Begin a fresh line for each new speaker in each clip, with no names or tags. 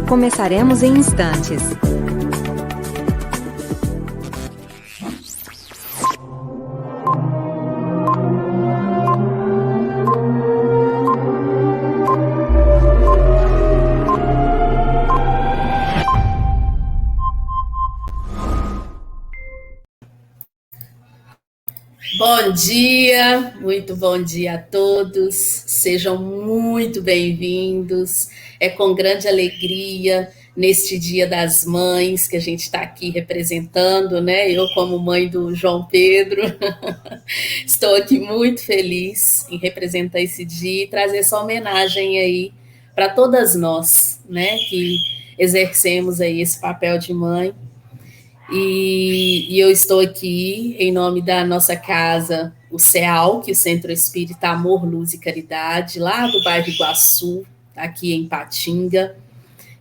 Começaremos em instantes.
Bom dia, muito bom dia a todos, sejam muito bem-vindos. É com grande alegria neste Dia das Mães que a gente está aqui representando, né? Eu, como mãe do João Pedro, estou aqui muito feliz em representar esse dia e trazer essa homenagem aí para todas nós, né? Que exercemos aí esse papel de mãe. E eu estou aqui em nome da nossa casa, o CEAL, que é o Centro Espírita Amor, Luz e Caridade, lá do bairro Iguaçu, aqui em Patinga.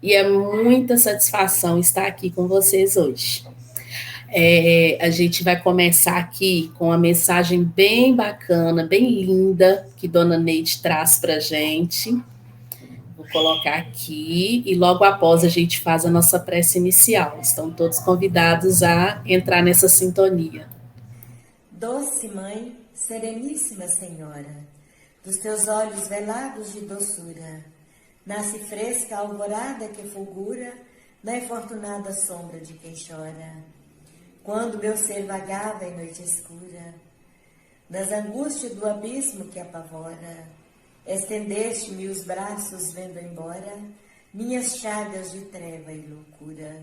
E é muita satisfação estar aqui com vocês hoje. A gente vai começar aqui com uma mensagem bem bacana, bem linda, que Dona Neide traz para a gente. Vou colocar aqui e logo após a gente faz a nossa prece inicial. Estão todos convidados a entrar nessa sintonia.
Doce Mãe, Sereníssima Senhora, dos teus olhos velados de doçura, nasce fresca a alvorada que fulgura na infortunada sombra de quem chora. Quando meu ser vagava em noite escura, nas angústias do abismo que apavora, estendeste-me os braços vendo embora minhas chagas de treva e loucura.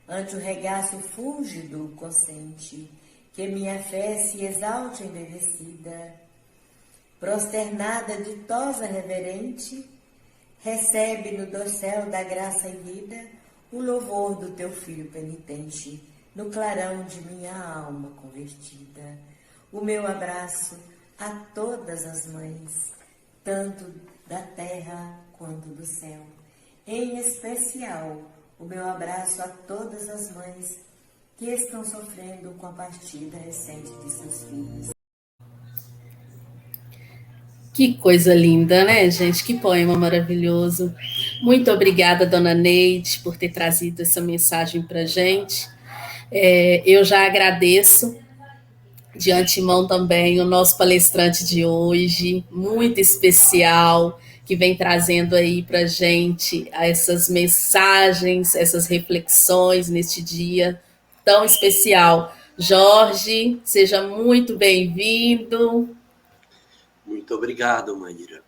Ante o regaço fúlgido consciente, que minha fé se exalte embevecida, prosternada ditosa reverente, recebe no dossel da graça e vida o louvor do teu filho penitente, no clarão de minha alma convertida. O meu abraço a todas as mães, tanto da terra quanto do céu. Em especial, o meu abraço a todas as mães que estão sofrendo com a partida recente de seus filhos.
Que coisa linda, né, gente? Que poema maravilhoso. Muito obrigada, Dona Neide, por ter trazido essa mensagem para a gente. Eu já agradeço de antemão também o nosso palestrante de hoje, muito especial, que vem trazendo aí para a gente essas mensagens, essas reflexões neste dia tão especial. Jorge, seja muito bem-vindo.
Muito obrigado, Maíra.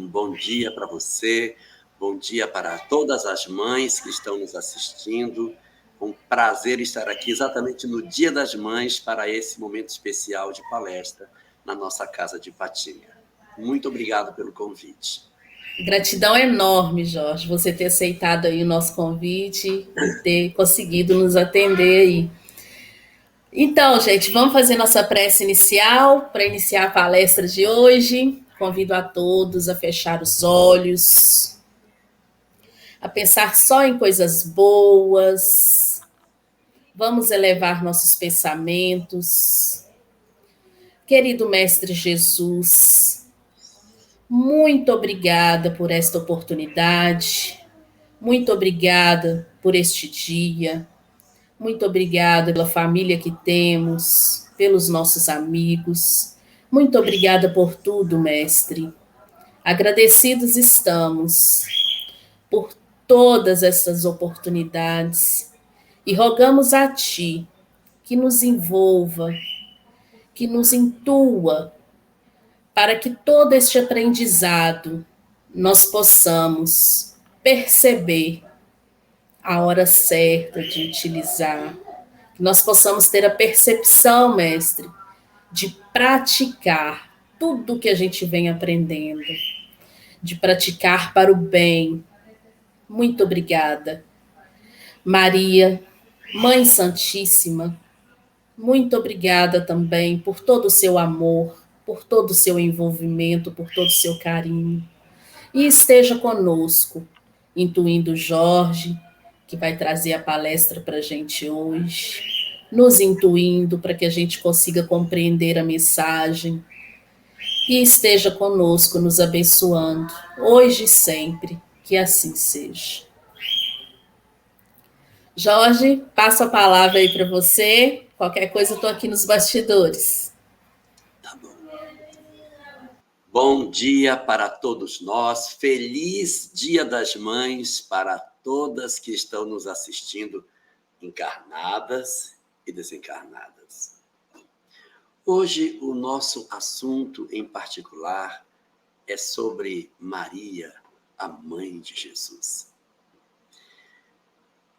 Bom dia para você, bom dia para todas as mães que estão nos assistindo. Um prazer estar aqui exatamente no Dia das Mães para esse momento especial de palestra na nossa casa de Patinga. Muito obrigado pelo convite.
Gratidão enorme, Jorge, você ter aceitado aí o nosso convite e ter conseguido nos atender aí. Então, gente, vamos fazer nossa prece inicial para iniciar a palestra de hoje. Convido a todos a fechar os olhos, a pensar só em coisas boas. Vamos elevar nossos pensamentos. Querido Mestre Jesus, muito obrigada por esta oportunidade, muito obrigada por este dia, muito obrigada pela família que temos, pelos nossos amigos, muito obrigada por tudo, Mestre. Agradecidos estamos por todas essas oportunidades e rogamos a Ti que nos envolva, que nos intua, para que todo este aprendizado nós possamos perceber a hora certa de utilizar, que nós possamos ter a percepção, Mestre, de praticar tudo que a gente vem aprendendo, de praticar para o bem. Muito obrigada. Maria, Mãe Santíssima, muito obrigada também por todo o seu amor, por todo o seu envolvimento, por todo o seu carinho. E esteja conosco, intuindo Jorge, que vai trazer a palestra para a gente hoje, nos intuindo para que a gente consiga compreender a mensagem. E esteja conosco, nos abençoando, hoje e sempre, que assim seja. Jorge, passo a palavra aí para você. Qualquer coisa, eu estou aqui nos bastidores.
Tá bom. Bom dia para todos nós. Feliz Dia das Mães para todas que estão nos assistindo, encarnadas e desencarnadas. Hoje, o nosso assunto em particular é sobre Maria, a mãe de Jesus.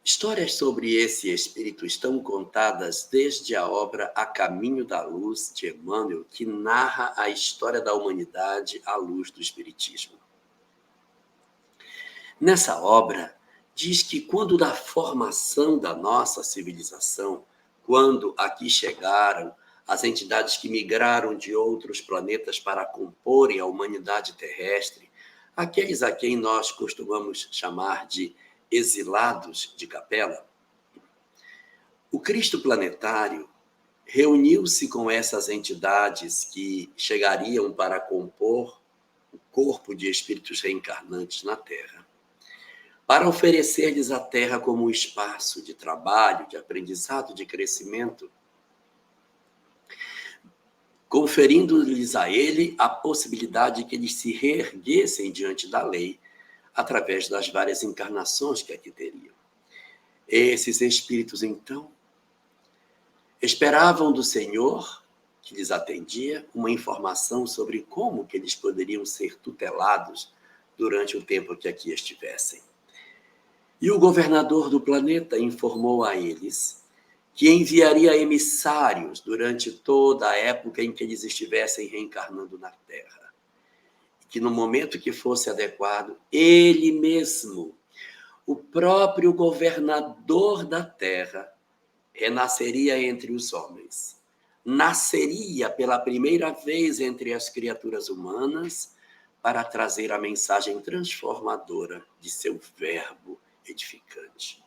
Histórias sobre esse espírito estão contadas desde a obra A Caminho da Luz, de Emmanuel, que narra a história da humanidade à luz do espiritismo. Nessa obra, diz que quando da formação da nossa civilização, quando aqui chegaram as entidades que migraram de outros planetas para comporem a humanidade terrestre, aqueles a quem nós costumamos chamar de exilados de capela, o Cristo planetário reuniu-se com essas entidades que chegariam para compor o corpo de espíritos reencarnantes na Terra, para oferecer-lhes a Terra como um espaço de trabalho, de aprendizado, de crescimento, conferindo-lhes a ele a possibilidade de que eles se reerguessem diante da lei, através das várias encarnações que aqui teriam. Esses espíritos, então, esperavam do Senhor, que lhes atendia, uma informação sobre como que eles poderiam ser tutelados durante o tempo que aqui estivessem. E o governador do planeta informou a eles que enviaria emissários durante toda a época em que eles estivessem reencarnando na Terra. Que no momento que fosse adequado, ele mesmo, o próprio governador da Terra, renasceria entre os homens. Nasceria pela primeira vez entre as criaturas humanas para trazer a mensagem transformadora de seu verbo edificante.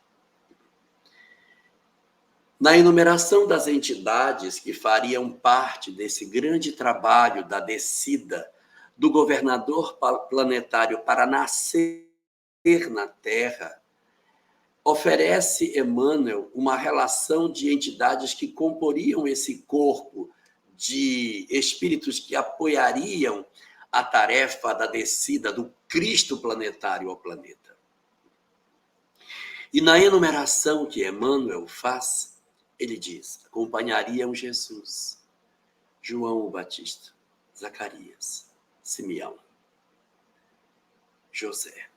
Na enumeração das entidades que fariam parte desse grande trabalho da descida do governador planetário para nascer na Terra, oferece Emmanuel uma relação de entidades que comporiam esse corpo de espíritos que apoiariam a tarefa da descida do Cristo planetário ao planeta. E na enumeração que Emmanuel faz, ele diz: acompanhariam Jesus, João o Batista, Zacarias, Simeão, José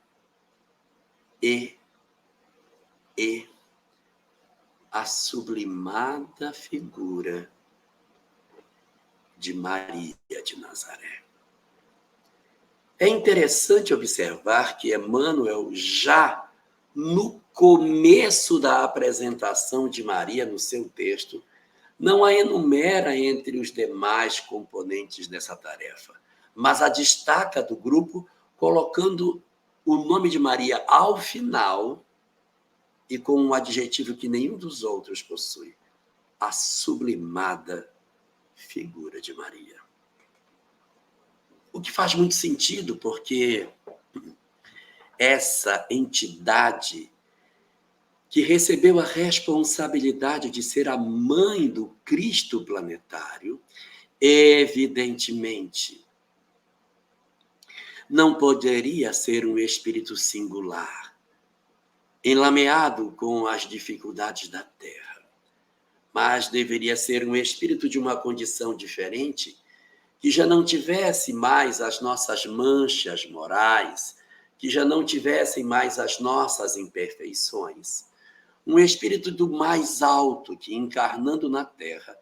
e a sublimada figura de Maria de Nazaré. É interessante observar que Emmanuel, já no começo da apresentação de Maria no seu texto, não a enumera entre os demais componentes dessa tarefa, mas a destaca do grupo, colocando o nome de Maria ao final e com um adjetivo que nenhum dos outros possui: a sublimada figura de Maria. O que faz muito sentido, porque essa entidade que recebeu a responsabilidade de ser a mãe do Cristo planetário, evidentemente, não poderia ser um espírito singular, enlameado com as dificuldades da Terra, mas deveria ser um espírito de uma condição diferente, que já não tivesse mais as nossas manchas morais, que já não tivessem mais as nossas imperfeições. Um espírito do mais alto que, encarnando na Terra,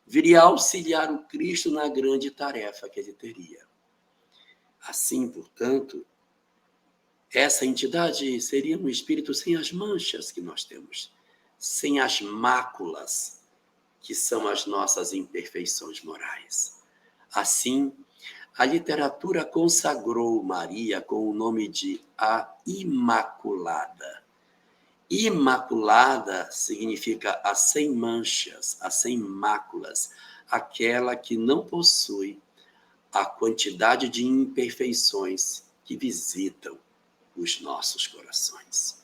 viria auxiliar o Cristo na grande tarefa que ele teria. Assim, portanto, essa entidade seria um espírito sem as manchas que nós temos, sem as máculas que são as nossas imperfeições morais. Assim, a literatura consagrou Maria com o nome de a Imaculada. Imaculada significa a sem manchas, a sem máculas, aquela que não possui a quantidade de imperfeições que visitam os nossos corações.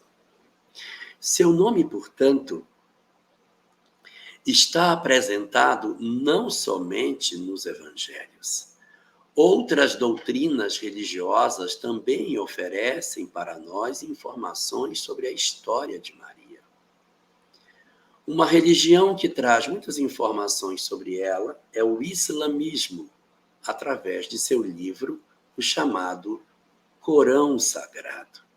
Seu nome, portanto, está apresentado não somente nos evangelhos. Outras doutrinas religiosas também oferecem para nós informações sobre a história de Maria. Uma religião que traz muitas informações sobre ela é o islamismo, através de seu livro, o chamado Corão Sagrado.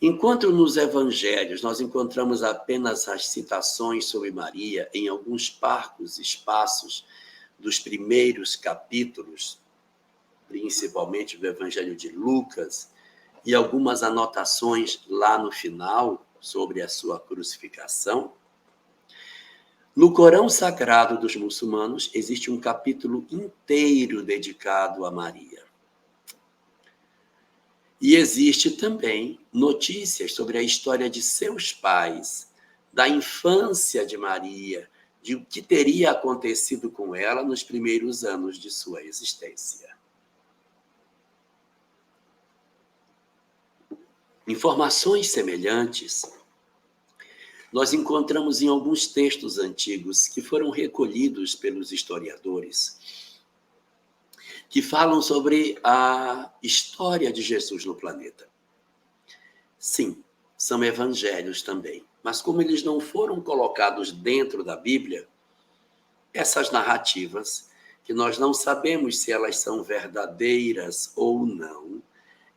Enquanto nos evangelhos nós encontramos apenas as citações sobre Maria em alguns parcos espaços dos primeiros capítulos, principalmente do Evangelho de Lucas, e algumas anotações lá no final sobre a sua crucificação, no Corão Sagrado dos muçulmanos existe um capítulo inteiro dedicado a Maria. E existe também notícias sobre a história de seus pais, da infância de Maria, de o que teria acontecido com ela nos primeiros anos de sua existência. Informações semelhantes nós encontramos em alguns textos antigos que foram recolhidos pelos historiadores, que falam sobre a história de Jesus no planeta. Sim, são evangelhos também, mas como eles não foram colocados dentro da Bíblia, essas narrativas, que nós não sabemos se elas são verdadeiras ou não,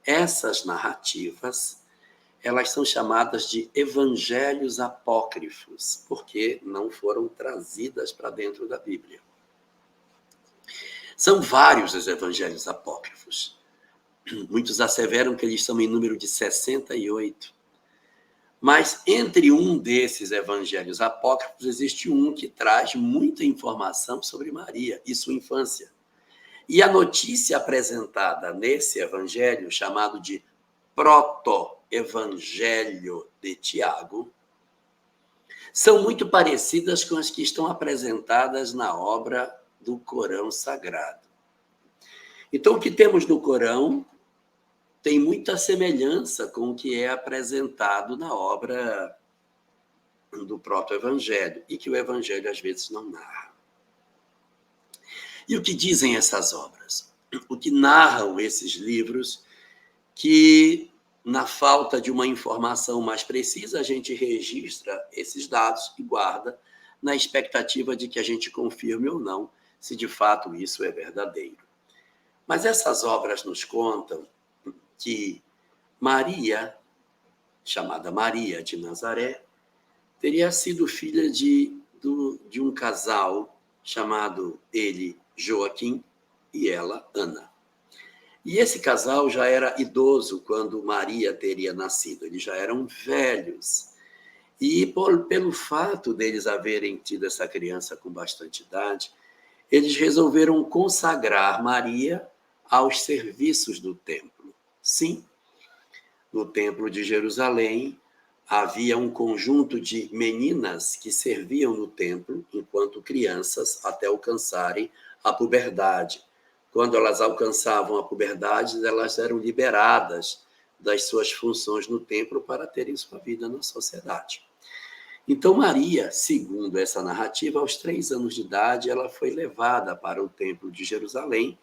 essas narrativas, elas são chamadas de evangelhos apócrifos, porque não foram trazidas para dentro da Bíblia. São vários os evangelhos apócrifos. Muitos asseveram que eles são em número de 68. Mas entre um desses evangelhos apócrifos existe um que traz muita informação sobre Maria e sua infância. E a notícia apresentada nesse evangelho, chamado de Proto-Evangelho de Tiago, são muito parecidas com as que estão apresentadas na obra do Corão Sagrado. Então, o que temos no Corão tem muita semelhança com o que é apresentado na obra do Proto-Evangelho, e que o Evangelho, às vezes, não narra. E o que dizem essas obras? O que narram esses livros que, na falta de uma informação mais precisa, a gente registra esses dados e guarda na expectativa de que a gente confirme ou não se de fato isso é verdadeiro. Mas essas obras nos contam que Maria, chamada Maria de Nazaré, teria sido filha de um casal chamado ele Joaquim e ela Ana. E esse casal já era idoso quando Maria teria nascido, eles já eram velhos. E pelo fato deles haverem tido essa criança com bastante idade, eles resolveram consagrar Maria aos serviços do templo. Sim, no templo de Jerusalém havia um conjunto de meninas que serviam no templo enquanto crianças até alcançarem a puberdade. Quando elas alcançavam a puberdade, elas eram liberadas das suas funções no templo para terem sua vida na sociedade. Então, Maria, segundo essa narrativa, aos 3 anos de idade, ela foi levada para o templo de Jerusalém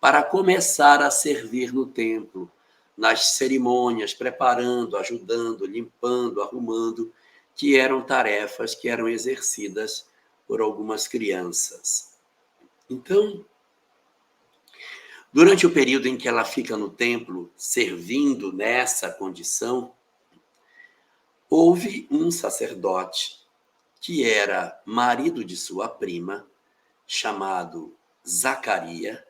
para começar a servir no templo, nas cerimônias, preparando, ajudando, limpando, arrumando, que eram tarefas que eram exercidas por algumas crianças. Então, durante o período em que ela fica no templo, servindo nessa condição, houve um sacerdote que era marido de sua prima, chamado Zacarias,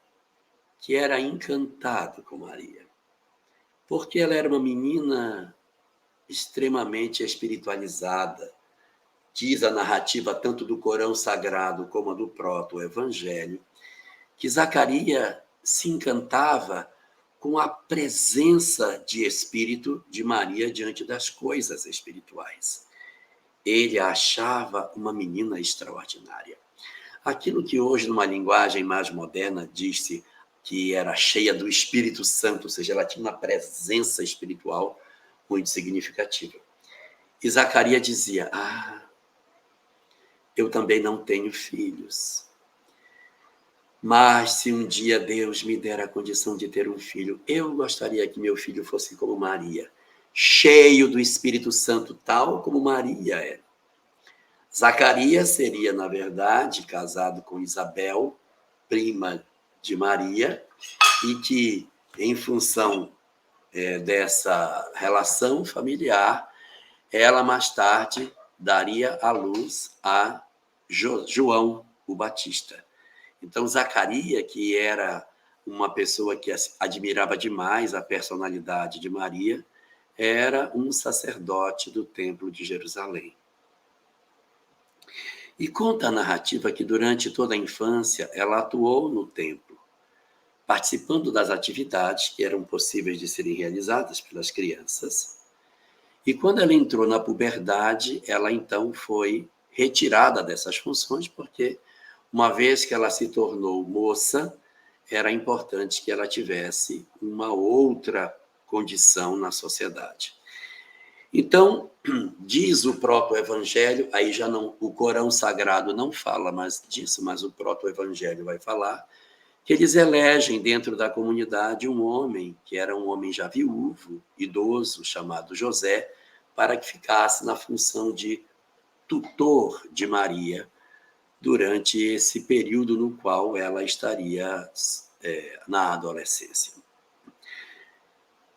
que era encantado com Maria, porque ela era uma menina extremamente espiritualizada. Diz a narrativa tanto do Corão Sagrado como a do Proto-Evangelho, que Zacarias se encantava com a presença de espírito de Maria diante das coisas espirituais. Ele a achava uma menina extraordinária. Aquilo que hoje, numa linguagem mais moderna, diz-se que era cheia do Espírito Santo, ou seja, ela tinha uma presença espiritual muito significativa. E Zacarias dizia: eu também não tenho filhos. Mas se um dia Deus me der a condição de ter um filho, eu gostaria que meu filho fosse como Maria, cheio do Espírito Santo, tal como Maria é. Zacarias seria, na verdade, casado com Isabel, prima de Maria, e que, em função dessa relação familiar, ela mais tarde daria à luz a João o Batista. Então, Zacarias, que era uma pessoa que admirava demais a personalidade de Maria, era um sacerdote do Templo de Jerusalém. E conta a narrativa que durante toda a infância ela atuou no templo, participando das atividades que eram possíveis de serem realizadas pelas crianças. E quando ela entrou na puberdade, ela então foi retirada dessas funções, porque uma vez que ela se tornou moça, era importante que ela tivesse uma outra condição na sociedade. Então, diz o proto-evangelho, aí já não, o Corão Sagrado não fala mais disso, mas o proto-evangelho vai falar, que eles elegem dentro da comunidade um homem, que era um homem já viúvo, idoso, chamado José, para que ficasse na função de tutor de Maria, durante esse período no qual ela estaria na adolescência.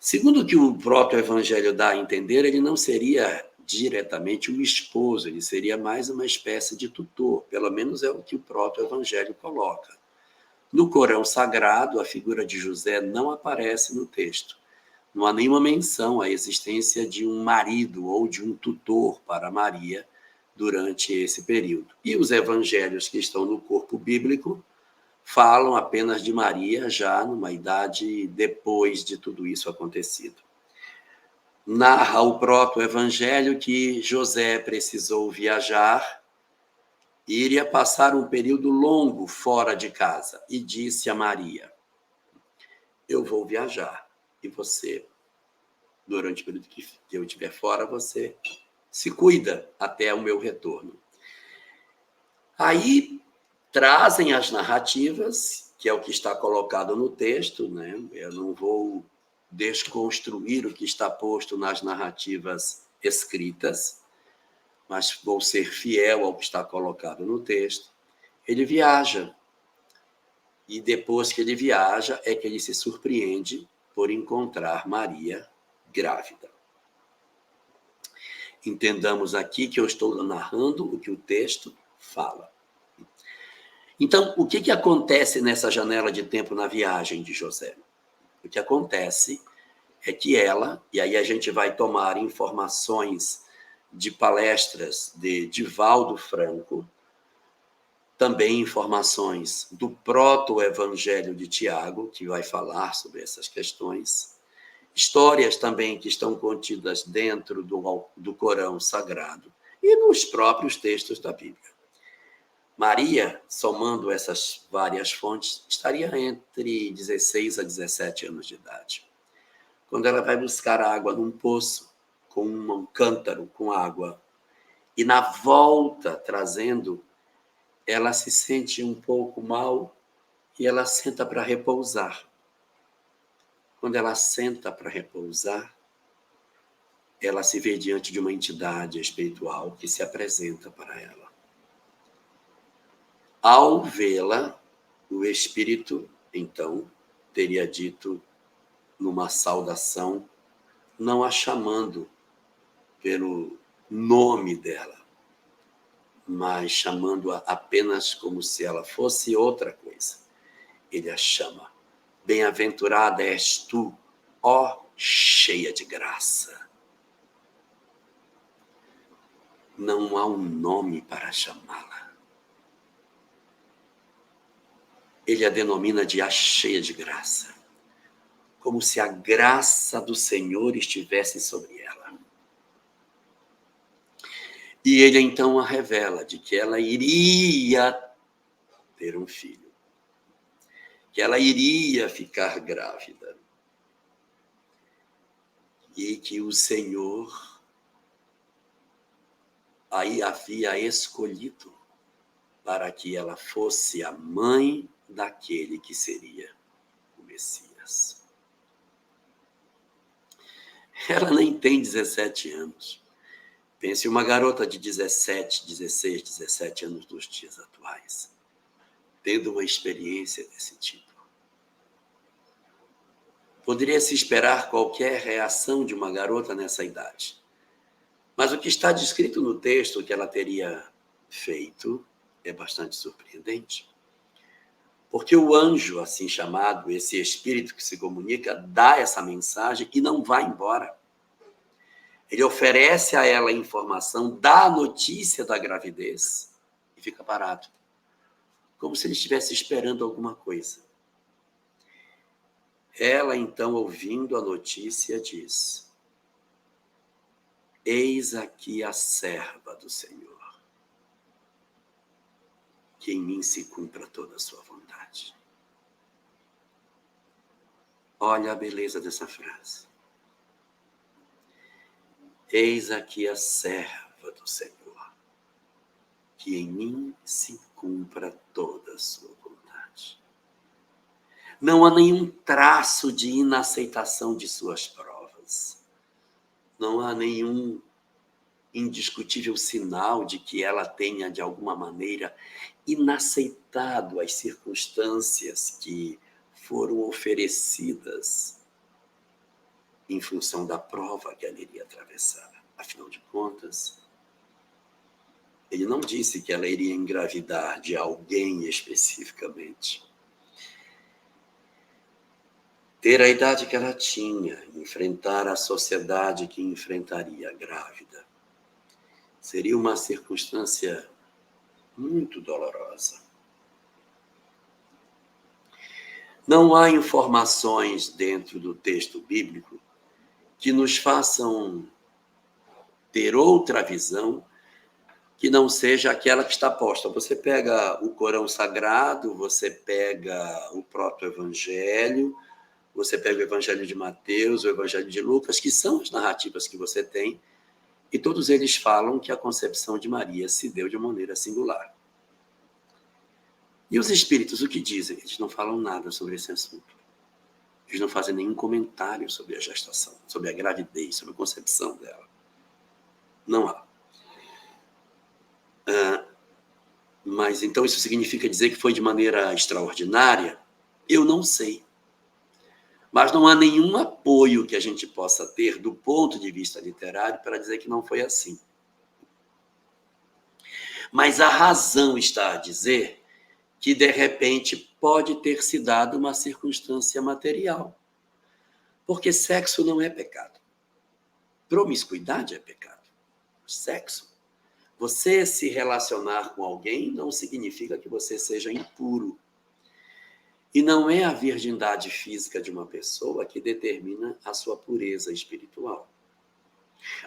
Segundo o que o proto-evangelho dá a entender, ele não seria diretamente o esposo, ele seria mais uma espécie de tutor, pelo menos é o que o proto-evangelho coloca. No Corão Sagrado, a figura de José não aparece no texto. Não há nenhuma menção à existência de um marido ou de um tutor para Maria durante esse período. E os evangelhos que estão no corpo bíblico falam apenas de Maria já numa idade depois de tudo isso acontecido. Narra o proto-evangelho que José precisou viajar e iria passar um período longo fora de casa e disse a Maria: eu vou viajar e você, durante o período que eu estiver fora, você se cuida até o meu retorno. Aí trazem as narrativas, que é o que está colocado no texto, né? Eu não vou desconstruir o que está posto nas narrativas escritas, mas vou ser fiel ao que está colocado no texto. Ele viaja, e depois que ele viaja, é que ele se surpreende por encontrar Maria grávida. Entendamos aqui que eu estou narrando o que o texto fala. Então, o que acontece nessa janela de tempo na viagem de José? O que acontece é que ela, e aí a gente vai tomar informações de palestras de Divaldo Franco, também informações do proto-evangelho de Tiago, que vai falar sobre essas questões, histórias também que estão contidas dentro do Corão Sagrado e nos próprios textos da Bíblia. Maria, somando essas várias fontes, estaria entre 16 a 17 anos de idade. Quando ela vai buscar água num poço, com um cântaro com água, e na volta, trazendo, ela se sente um pouco mal e ela senta para repousar. Quando ela senta para repousar, ela se vê diante de uma entidade espiritual que se apresenta para ela. Ao vê-la, o espírito, então, teria dito numa saudação, não a chamando pelo nome dela, mas chamando-a apenas como se ela fosse outra coisa. Ele a chama: bem-aventurada és tu, ó cheia de graça. Não há um nome para chamá-la. Ele a denomina de a cheia de graça, como se a graça do Senhor estivesse sobre ela. E ele então a revela de que ela iria ter um filho, que ela iria ficar grávida e que o Senhor aí havia escolhido para que ela fosse a mãe daquele que seria o Messias. Ela nem tem 17 anos. Pense em uma garota de 17, 16, 17 anos dos dias atuais, tendo uma experiência desse tipo. Poderia se esperar qualquer reação de uma garota nessa idade. Mas o que está descrito no texto que ela teria feito é bastante surpreendente. Porque o anjo, assim chamado, esse espírito que se comunica, dá essa mensagem e não vai embora. Ele oferece a ela a informação, dá a notícia da gravidez e fica parado. Como se ele estivesse esperando alguma coisa. Ela, então, ouvindo a notícia, diz: eis aqui a serva do Senhor, que em mim se cumpra toda a sua vontade. Olha a beleza dessa frase. Eis aqui a serva do Senhor, que em mim se cumpra toda a sua vontade. Não há nenhum traço de inaceitação de suas provas. Não há nenhum indiscutível sinal de que ela tenha, de alguma maneira, inaceitado as circunstâncias que foram oferecidas em função da prova que ela iria atravessar. Afinal de contas, ele não disse que ela iria engravidar de alguém especificamente. Ter a idade que ela tinha, enfrentar a sociedade que enfrentaria grávida, seria uma circunstância muito dolorosa. Não há informações dentro do texto bíblico que nos façam ter outra visão que não seja aquela que está posta. Você pega o Corão Sagrado, você pega o próprio Evangelho, você pega o Evangelho de Mateus, o Evangelho de Lucas, que são as narrativas que você tem, e todos eles falam que a concepção de Maria se deu de maneira singular. E os espíritos, o que dizem? Eles não falam nada sobre esse assunto. Eles não fazem nenhum comentário sobre a gestação, sobre a gravidez, sobre a concepção dela. Não há. Mas então isso significa dizer que foi de maneira extraordinária? Eu não sei. Mas não há nenhum apoio que a gente possa ter do ponto de vista literário para dizer que não foi assim. Mas a razão está a dizer que, de repente, pode ter se dado uma circunstância material. Porque sexo não é pecado. Promiscuidade é pecado. Sexo. Você se relacionar com alguém não significa que você seja impuro. E não é a virgindade física de uma pessoa que determina a sua pureza espiritual.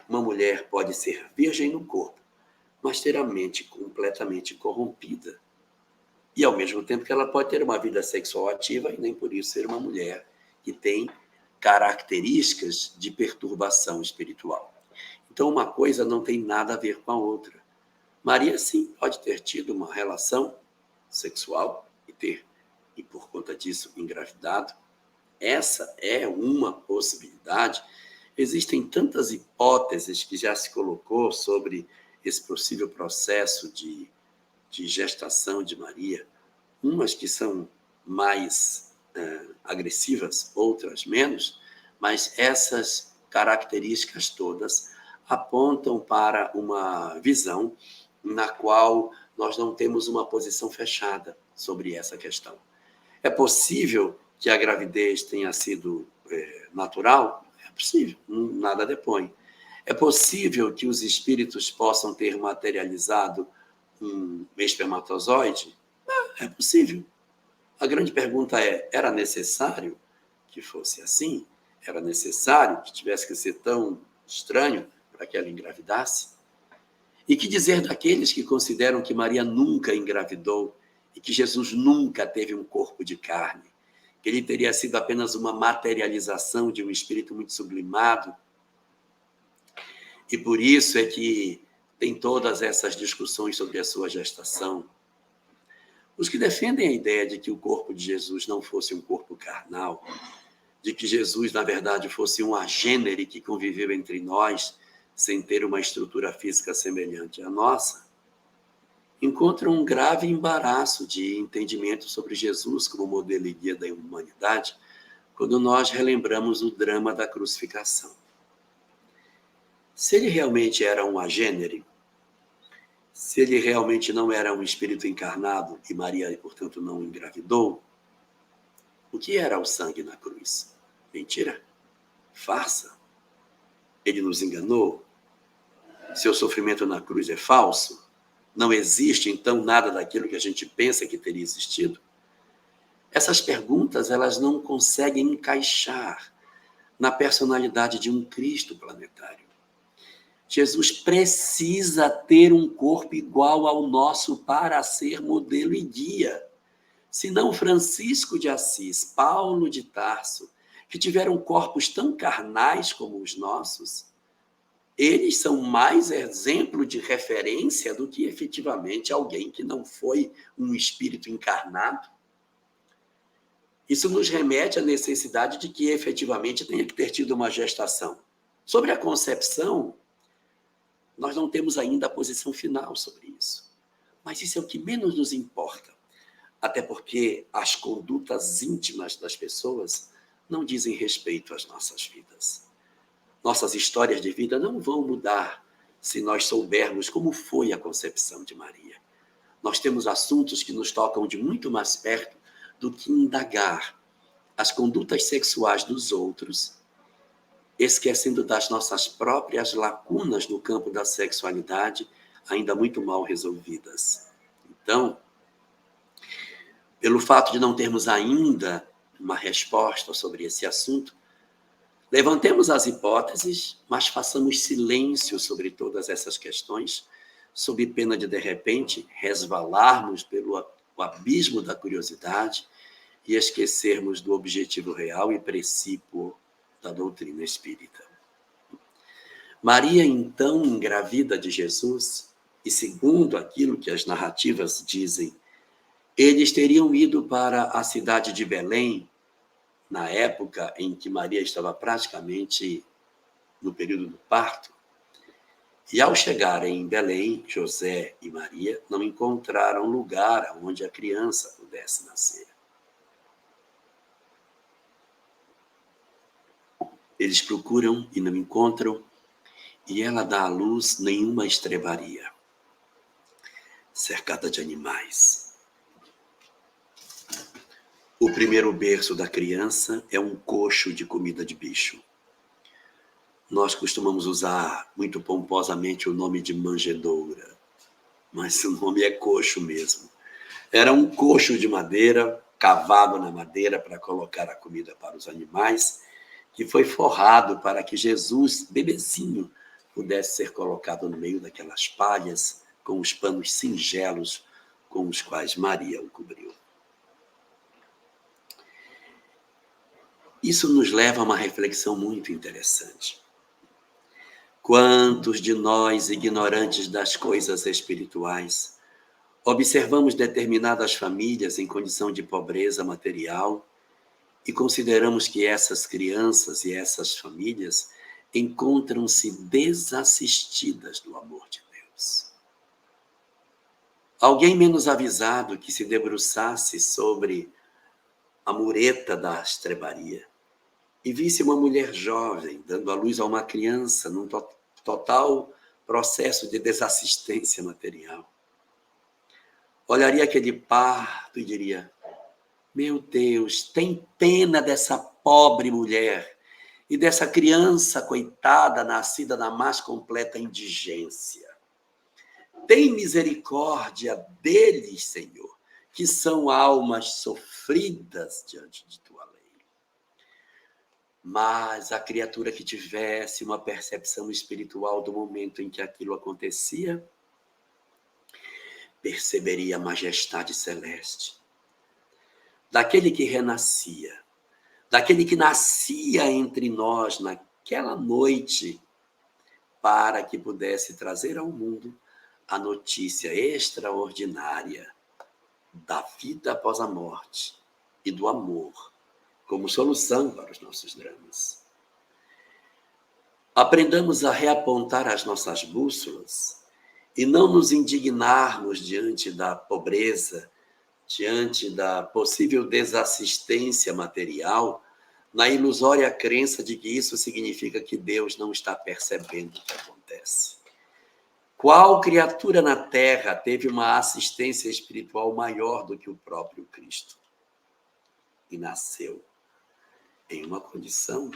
Uma mulher pode ser virgem no corpo, mas ter a mente completamente corrompida. E, ao mesmo tempo, que ela pode ter uma vida sexual ativa e nem por isso ser uma mulher que tem características de perturbação espiritual. Então, uma coisa não tem nada a ver com a outra. Maria, sim, pode ter tido uma relação sexual e por conta disso, engravidado. Essa é uma possibilidade. Existem tantas hipóteses que já se colocou sobre esse possível processo de gestação de Maria, umas que são mais agressivas, outras menos, mas essas características todas apontam para uma visão na qual nós não temos uma posição fechada sobre essa questão. É possível que a gravidez tenha sido natural? É possível, nada depõe. É possível que os espíritos possam ter materializado um espermatozoide? É possível. A grande pergunta é, era necessário que fosse assim? Era necessário que tivesse que ser tão estranho para que ela engravidasse? E que dizer daqueles que consideram que Maria nunca engravidou e que Jesus nunca teve um corpo de carne, que ele teria sido apenas uma materialização de um espírito muito sublimado? E por isso é que tem todas essas discussões sobre a sua gestação. Os que defendem a ideia de que o corpo de Jesus não fosse um corpo carnal, de que Jesus, na verdade, fosse um agênere que conviveu entre nós sem ter uma estrutura física semelhante à nossa, encontram um grave embaraço de entendimento sobre Jesus como modelo e guia da humanidade quando nós relembramos o drama da crucificação. Se ele realmente era um agênere, se ele realmente não era um espírito encarnado e Maria, portanto, não engravidou, o que era o sangue na cruz? Mentira? Farsa? Ele nos enganou? Seu sofrimento na cruz é falso? Não existe, então, nada daquilo que a gente pensa que teria existido? Essas perguntas, elas não conseguem encaixar na personalidade de um Cristo planetário. Jesus precisa ter um corpo igual ao nosso para ser modelo e guia. Senão Francisco de Assis, Paulo de Tarso, que tiveram corpos tão carnais como os nossos, eles são mais exemplo de referência do que efetivamente alguém que não foi um espírito encarnado. Isso nos remete à necessidade de que efetivamente tenha que ter tido uma gestação. Sobre a concepção, nós não temos ainda a posição final sobre isso. Mas isso é o que menos nos importa. Até porque as condutas íntimas das pessoas não dizem respeito às nossas vidas. Nossas histórias de vida não vão mudar se nós soubermos como foi a concepção de Maria. Nós temos assuntos que nos tocam de muito mais perto do que indagar as condutas sexuais dos outros, esquecendo das nossas próprias lacunas no campo da sexualidade, ainda muito mal resolvidas. Então, pelo fato de não termos ainda uma resposta sobre esse assunto, levantemos as hipóteses, mas façamos silêncio sobre todas essas questões, sob pena de repente, resvalarmos pelo abismo da curiosidade e esquecermos do objetivo real e precípio da doutrina espírita. Maria, então, engravida de Jesus, e segundo aquilo que as narrativas dizem, eles teriam ido para a cidade de Belém, na época em que Maria estava praticamente no período do parto, e ao chegarem em Belém, José e Maria não encontraram lugar onde a criança pudesse nascer. Eles procuram e não encontram, e ela dá à luz nenhuma estrebaria, cercada de animais. O primeiro berço da criança é um coxo de comida de bicho. Nós costumamos usar muito pomposamente o nome de manjedoura, mas o nome é coxo mesmo. Era um coxo de madeira, cavado na madeira para colocar a comida para os animais, que foi forrado para que Jesus, bebezinho, pudesse ser colocado no meio daquelas palhas com os panos singelos com os quais Maria o cobriu. Isso nos leva a uma reflexão muito interessante. Quantos de nós, ignorantes das coisas espirituais, observamos determinadas famílias em condição de pobreza material e consideramos que essas crianças e essas famílias encontram-se desassistidas do amor de Deus. Alguém menos avisado que se debruçasse sobre a mureta da estrebaria e visse uma mulher jovem dando à luz a uma criança num total processo de desassistência material, olharia aquele parto e diria: meu Deus, tem pena dessa pobre mulher e dessa criança coitada nascida na mais completa indigência. Tem misericórdia deles, Senhor, que são almas sofridas diante de tua lei. Mas a criatura que tivesse uma percepção espiritual do momento em que aquilo acontecia, perceberia a majestade celeste daquele que renascia, daquele que nascia entre nós naquela noite para que pudesse trazer ao mundo a notícia extraordinária da vida após a morte e do amor como solução para os nossos dramas. Aprendamos a reapontar as nossas bússolas e não nos indignarmos diante da pobreza, diante da possível desassistência material, na ilusória crença de que isso significa que Deus não está percebendo o que acontece. Qual criatura na Terra teve uma assistência espiritual maior do que o próprio Cristo? E nasceu em uma condição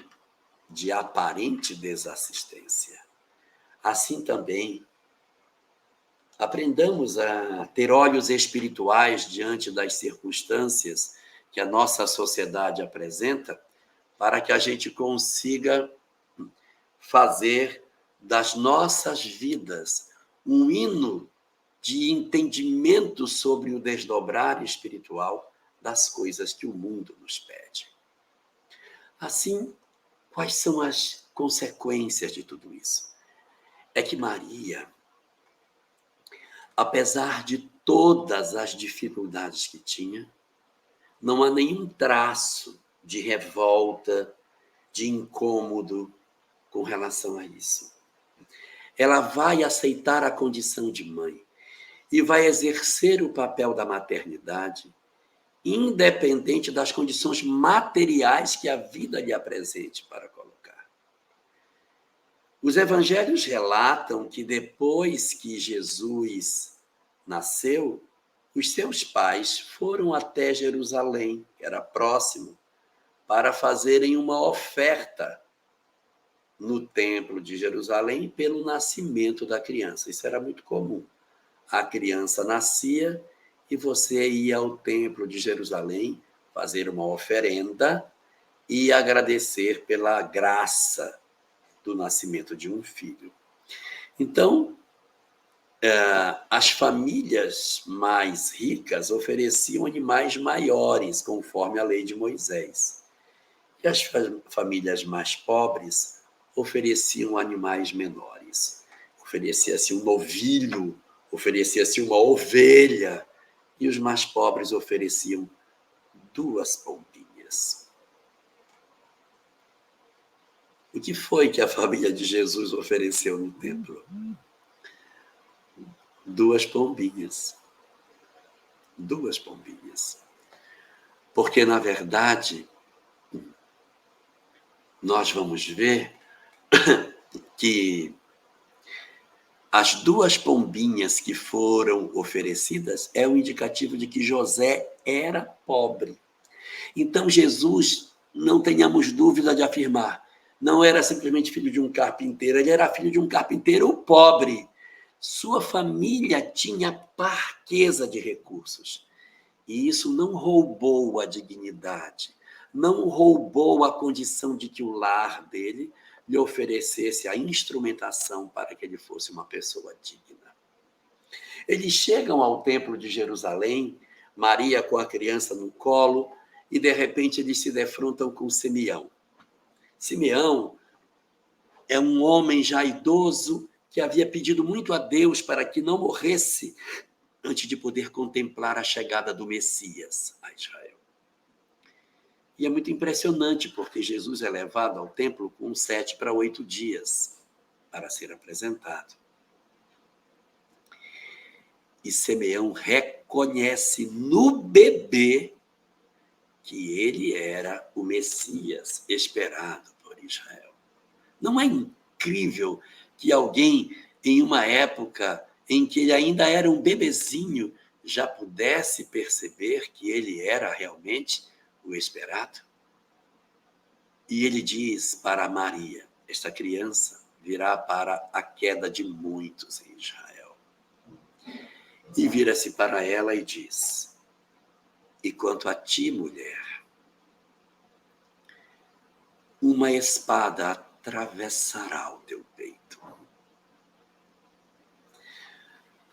de aparente desassistência. Assim também, aprendamos a ter olhos espirituais diante das circunstâncias que a nossa sociedade apresenta, para que a gente consiga fazer das nossas vidas um hino de entendimento sobre o desdobrar espiritual das coisas que o mundo nos pede. Assim, quais são as consequências de tudo isso? É que Maria, apesar de todas as dificuldades que tinha, não há nenhum traço de revolta, de incômodo com relação a isso. Ela vai aceitar a condição de mãe e vai exercer o papel da maternidade, independente das condições materiais que a vida lhe apresente para colocar. Os evangelhos relatam que depois que Jesus nasceu, os seus pais foram até Jerusalém, que era próximo, para fazerem uma oferta no templo de Jerusalém pelo nascimento da criança. Isso era muito comum. A criança nascia e você ia ao templo de Jerusalém fazer uma oferenda e agradecer pela graça do nascimento de um filho. Então, as famílias mais ricas ofereciam animais maiores, conforme a lei de Moisés. E as famílias mais pobres ofereciam animais menores. Oferecia-se um novilho, oferecia-se uma ovelha, e os mais pobres ofereciam 2 pombinhas. O que foi que a família de Jesus ofereceu no templo? 2 pombinhas. 2 pombinhas. Porque, na verdade, nós vamos ver que as 2 pombinhas que foram oferecidas é um indicativo de que José era pobre. Então, Jesus, não tenhamos dúvida de afirmar, não era simplesmente filho de um carpinteiro, ele era filho de um carpinteiro pobre. Sua família tinha parqueza de recursos. E isso não roubou a dignidade, não roubou a condição de que o lar dele lhe oferecesse a instrumentação para que ele fosse uma pessoa digna. Eles chegam ao templo de Jerusalém, Maria com a criança no colo, e de repente eles se defrontam com Simeão. Simeão é um homem já idoso que havia pedido muito a Deus para que não morresse antes de poder contemplar a chegada do Messias a Israel. E é muito impressionante, porque Jesus é levado ao templo com 7 para 8 dias para ser apresentado. E Simeão reconhece no bebê que ele era o Messias esperado por Israel. Não é incrível que alguém, em uma época em que ele ainda era um bebezinho, já pudesse perceber que ele era realmente o esperado? E ele diz para Maria, esta criança virá para a queda de muitos em Israel. E vira-se para ela e diz, e quanto a ti, mulher, uma espada atravessará o teu peito.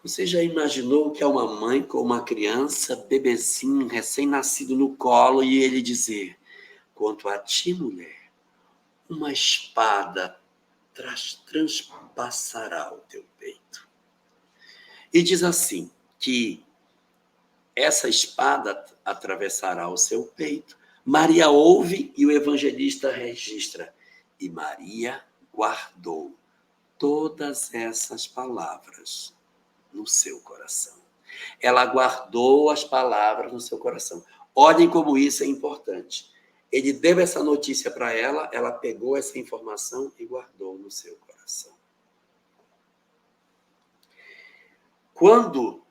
Você já imaginou que é uma mãe com uma criança, bebezinho, recém-nascido no colo, e ele dizer, quanto a ti, mulher, uma espada passará o teu peito. E diz assim, que essa espada atravessará o seu peito. Maria ouve e o evangelista registra. E Maria guardou todas essas palavras no seu coração. Ela guardou as palavras no seu coração. Olhem como isso é importante. Ele deu essa notícia para ela, ela pegou essa informação e guardou no seu coração. Quando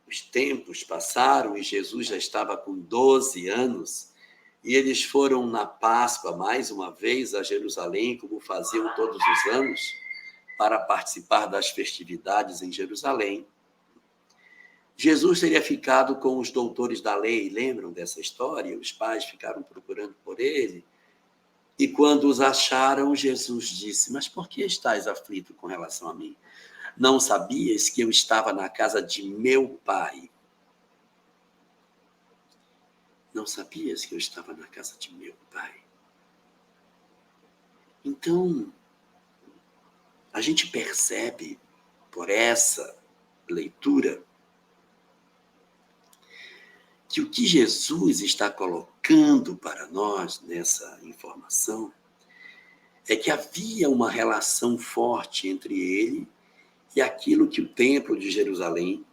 os tempos passaram e Jesus já estava com 12 anos, e eles foram na Páscoa mais uma vez a Jerusalém, como faziam todos os anos, para participar das festividades em Jerusalém. Jesus teria ficado com os doutores da lei, lembram dessa história? Os pais ficaram procurando por ele, e quando os acharam, Jesus disse: mas por que estais aflito com relação a mim? Não sabias que eu estava na casa de meu pai? Não sabias que eu estava na casa de meu pai? Então, a gente percebe, por essa leitura, que o que Jesus está colocando para nós nessa informação é que havia uma relação forte entre ele e aquilo que o Templo de Jerusalém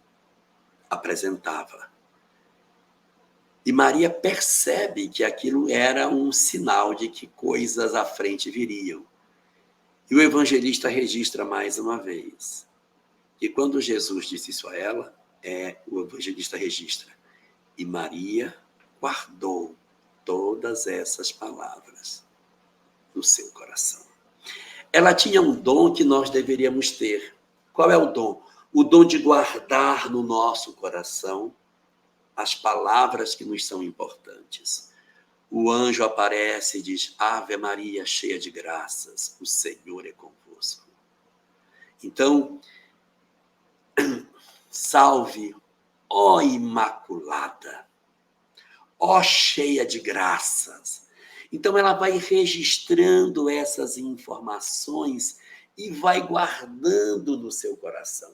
apresentava. E Maria percebe que aquilo era um sinal de que coisas à frente viriam. E o evangelista registra mais uma vez. E quando Jesus disse isso a ela, o evangelista registra. E Maria guardou todas essas palavras no seu coração. Ela tinha um dom que nós deveríamos ter. Qual é o dom? O dom de guardar no nosso coração as palavras que nos são importantes. O anjo aparece e diz: Ave Maria, cheia de graças, o Senhor é convosco. Então, salve, ó Imaculada, ó cheia de graças. Então ela vai registrando essas informações e vai guardando no seu coração.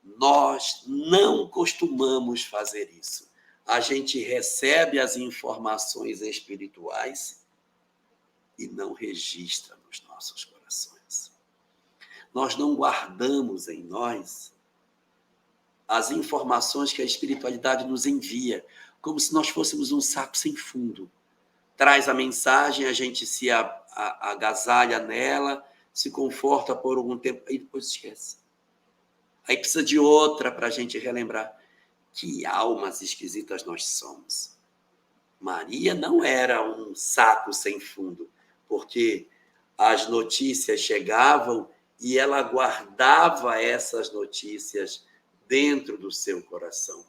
Nós não costumamos fazer isso. A gente recebe as informações espirituais e não registra nos nossos corações. Nós não guardamos em nós as informações que a espiritualidade nos envia, como se nós fôssemos um saco sem fundo. Traz a mensagem, a gente se agasalha nela, se conforta por algum tempo e depois esquece. Aí precisa de outra para a gente relembrar. Que almas esquisitas nós somos. Maria não era um saco sem fundo, porque as notícias chegavam e ela guardava essas notícias dentro do seu coração.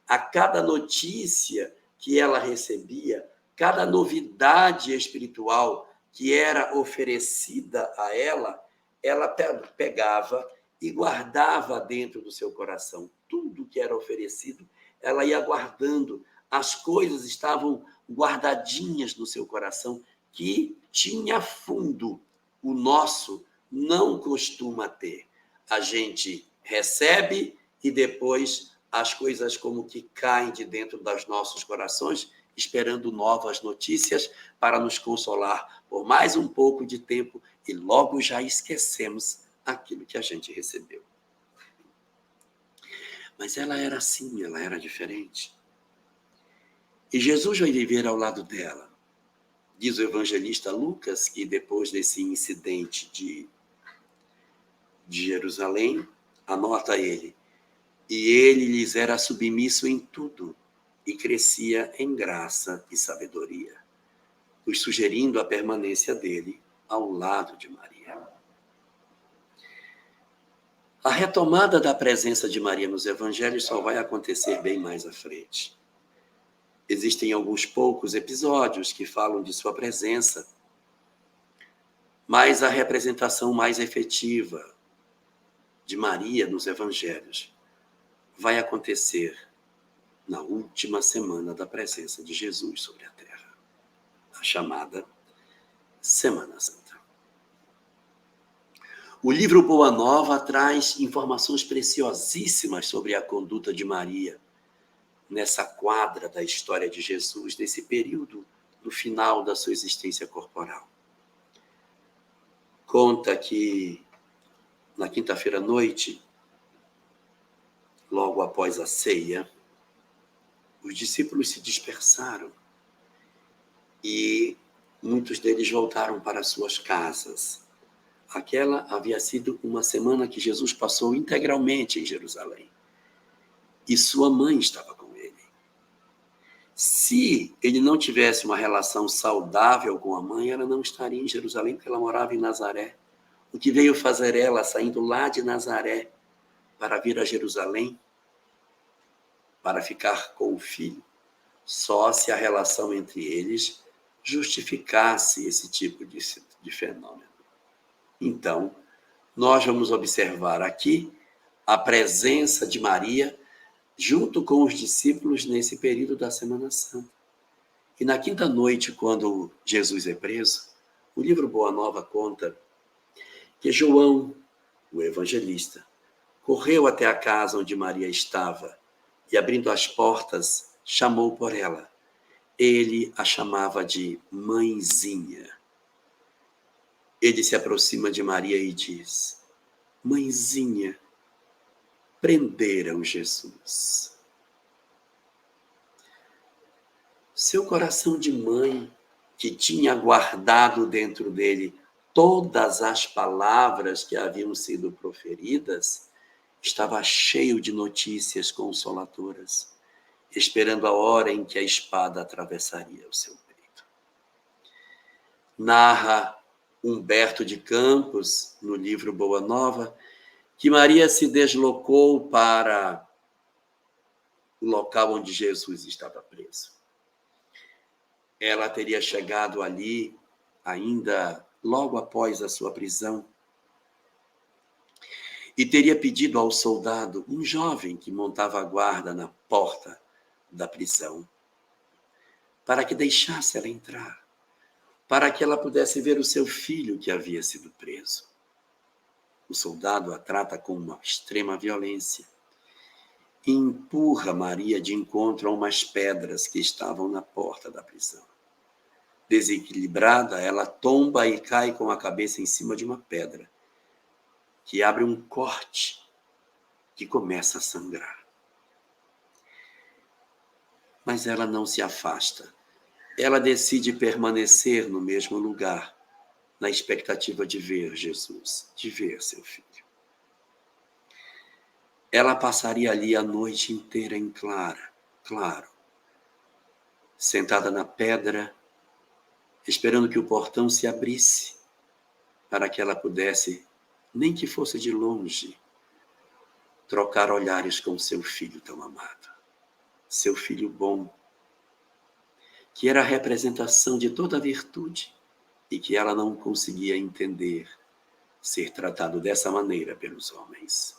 A cada notícia que ela recebia, cada novidade espiritual que era oferecida a ela, ela pegava e guardava dentro do seu coração. Tudo que era oferecido, ela ia guardando. As coisas estavam guardadinhas no seu coração, que tinha fundo. O nosso não costuma ter. A gente recebe e depois as coisas como que caem de dentro dos nossos corações, esperando novas notícias para nos consolar por mais um pouco de tempo e logo já esquecemos aquilo que a gente recebeu. Mas ela era assim, ela era diferente. E Jesus vai viver ao lado dela. Diz o evangelista Lucas que depois desse incidente de Jerusalém, anota ele, e ele lhes era submisso em tudo e crescia em graça e sabedoria, os sugerindo a permanência dele ao lado de Maria. A retomada da presença de Maria nos evangelhos só vai acontecer bem mais à frente. Existem alguns poucos episódios que falam de sua presença, mas a representação mais efetiva de Maria nos evangelhos vai acontecer na última semana da presença de Jesus sobre a terra, a chamada Semana Santa. O livro Boa Nova traz informações preciosíssimas sobre a conduta de Maria nessa quadra da história de Jesus, nesse período no final da sua existência corporal. Conta que na quinta-feira à noite, logo após a ceia, os discípulos se dispersaram e muitos deles voltaram para suas casas. Aquela havia sido uma semana que Jesus passou integralmente em Jerusalém. E sua mãe estava com ele. Se ele não tivesse uma relação saudável com a mãe, ela não estaria em Jerusalém, porque ela morava em Nazaré. O que veio fazer ela saindo lá de Nazaré para vir a Jerusalém, para ficar com o filho? Só se a relação entre eles justificasse esse tipo de fenômeno. Então, nós vamos observar aqui a presença de Maria junto com os discípulos nesse período da Semana Santa. E na quinta noite, quando Jesus é preso, o livro Boa Nova conta que João, o evangelista, correu até a casa onde Maria estava e, abrindo as portas, chamou por ela. Ele a chamava de mãezinha. Ele se aproxima de Maria e diz: mãezinha, prenderam Jesus. Seu coração de mãe, que tinha guardado dentro dele todas as palavras que haviam sido proferidas, estava cheio de notícias consoladoras, esperando a hora em que a espada atravessaria o seu peito. Narra Humberto de Campos, no livro Boa Nova, que Maria se deslocou para o local onde Jesus estava preso. Ela teria chegado ali ainda logo após a sua prisão e teria pedido ao soldado, um jovem que montava a guarda na porta da prisão, para que deixasse ela entrar, para que ela pudesse ver o seu filho que havia sido preso. O soldado a trata com uma extrema violência e empurra Maria de encontro a umas pedras que estavam na porta da prisão. Desequilibrada, ela tomba e cai com a cabeça em cima de uma pedra, que abre um corte que começa a sangrar. Mas ela não se afasta. Ela decide permanecer no mesmo lugar, na expectativa de ver Jesus, de ver seu filho. Ela passaria ali a noite inteira em claro, sentada na pedra, esperando que o portão se abrisse, para que ela pudesse, nem que fosse de longe, trocar olhares com seu filho tão amado, seu filho bom, que era a representação de toda a virtude e que ela não conseguia entender ser tratado dessa maneira pelos homens.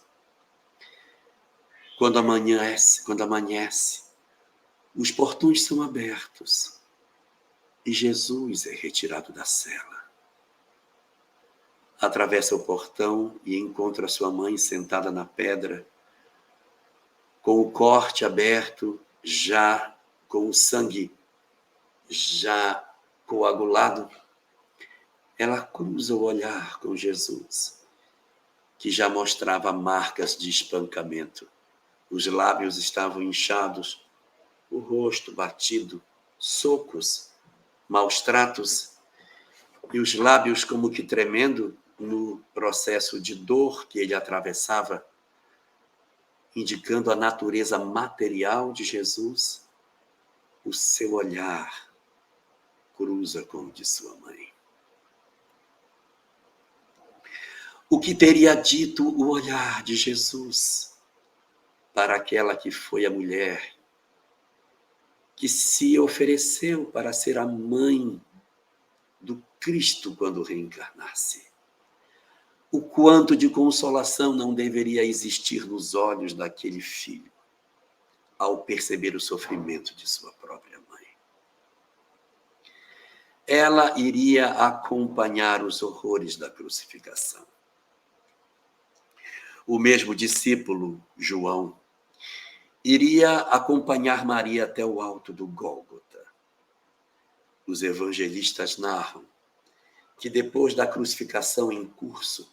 Quando amanhece, os portões são abertos e Jesus é retirado da cela. Atravessa o portão e encontra sua mãe sentada na pedra, com o corte aberto, já com o sangue já coagulado. Ela cruza o olhar com Jesus, que já mostrava marcas de espancamento. Os lábios estavam inchados, o rosto batido, socos, maus tratos, e os lábios como que tremendo no processo de dor que ele atravessava, indicando a natureza material de Jesus. O seu olhar cruza com o de sua mãe. O que teria dito o olhar de Jesus para aquela que foi a mulher que se ofereceu para ser a mãe do Cristo quando reencarnasse? O quanto de consolação não deveria existir nos olhos daquele filho ao perceber o sofrimento de sua própria mãe. Ela iria acompanhar os horrores da crucificação. o mesmo discípulo, João, iria acompanhar Maria até o alto do Gólgota. Os evangelistas narram que depois da crucificação em curso,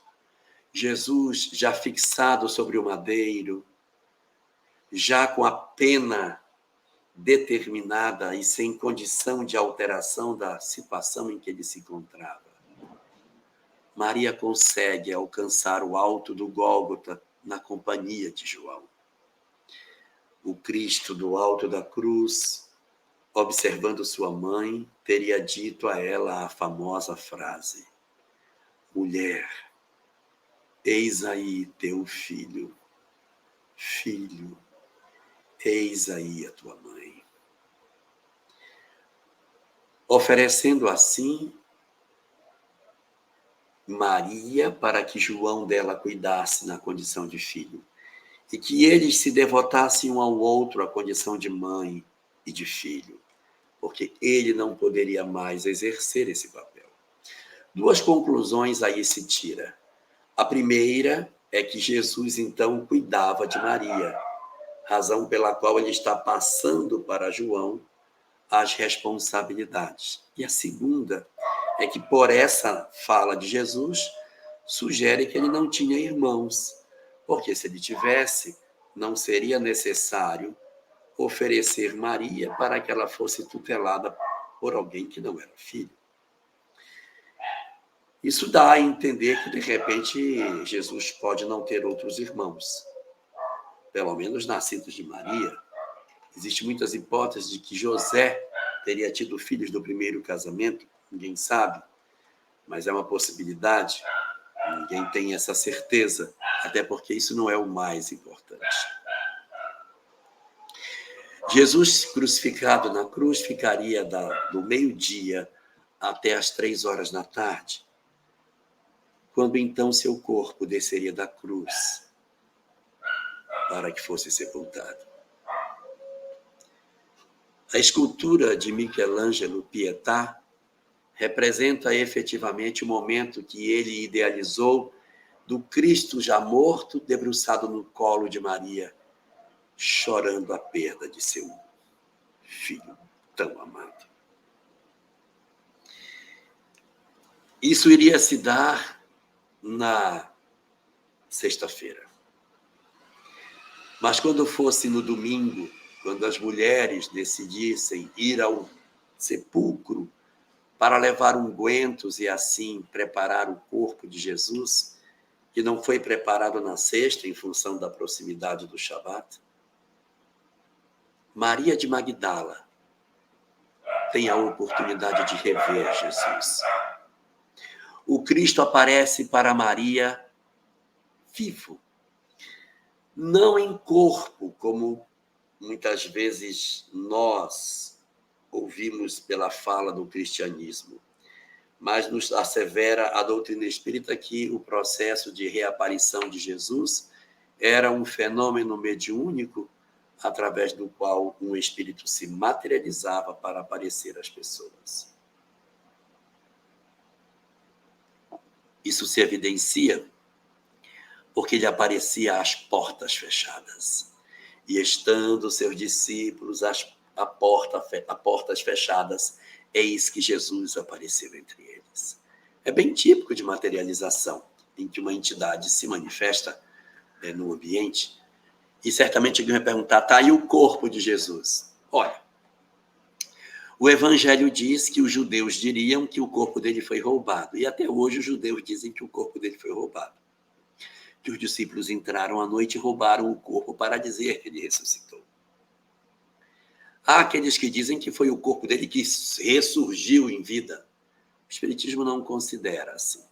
Jesus, já fixado sobre o madeiro, já com a pena determinada e sem condição de alteração da situação em que ele se encontrava, Maria consegue alcançar o alto do Gólgota na companhia de João. O Cristo do alto da cruz, observando sua mãe, teria dito a ela a famosa frase: mulher, eis aí teu filho. Filho, eis aí a tua mãe. Oferecendo assim Maria para que João dela cuidasse na condição de filho, e que eles se devotassem um ao outro à condição de mãe e de filho, porque ele não poderia mais exercer esse papel. Duas conclusões aí se tira. A primeira é que Jesus, então, cuidava de Maria, razão pela qual ele está passando para João as responsabilidades. E a segunda é que, por essa fala de Jesus, sugere que ele não tinha irmãos, porque se ele tivesse, não seria necessário oferecer Maria para que ela fosse tutelada por alguém que não era filho. Isso dá a entender que, de repente, Jesus pode não ter outros irmãos, pelo menos nascidos de Maria. Existem muitas hipóteses de que José teria tido filhos do primeiro casamento, ninguém sabe, mas é uma possibilidade, ninguém tem essa certeza, até porque isso não é o mais importante. Jesus crucificado na cruz ficaria do meio-dia até as 3 horas da tarde, quando então seu corpo desceria da cruz para que fosse sepultado. A escultura de Michelangelo Pietà representa efetivamente o momento que ele idealizou do Cristo já morto, debruçado no colo de Maria, chorando a perda de seu filho tão amado. Isso iria se dar na sexta-feira. Mas quando fosse no domingo, quando as mulheres decidissem ir ao sepulcro para levar ungüentos e assim preparar o corpo de Jesus, que não foi preparado na sexta em função da proximidade do Shabat, Maria de Magdala tem a oportunidade de rever Jesus. O Cristo aparece para Maria vivo, não em corpo, como muitas vezes nós ouvimos pela fala do cristianismo, mas nos assevera a doutrina espírita que o processo de reaparição de Jesus era um fenômeno mediúnico através do qual um espírito se materializava para aparecer às pessoas. Isso se evidencia porque ele aparecia às portas fechadas. E estando seus discípulos a portas fechadas, eis que Jesus apareceu entre eles. É bem típico de materialização, em que uma entidade se manifesta no ambiente. E certamente alguém vai perguntar, tá aí o corpo de Jesus. Olha, o Evangelho diz que os judeus diriam que o corpo dele foi roubado. E até hoje os judeus dizem que o corpo dele foi roubado. Que os discípulos entraram à noite e roubaram o corpo para dizer que ele ressuscitou. Há aqueles que dizem que foi o corpo dele que ressurgiu em vida. O Espiritismo não considera assim.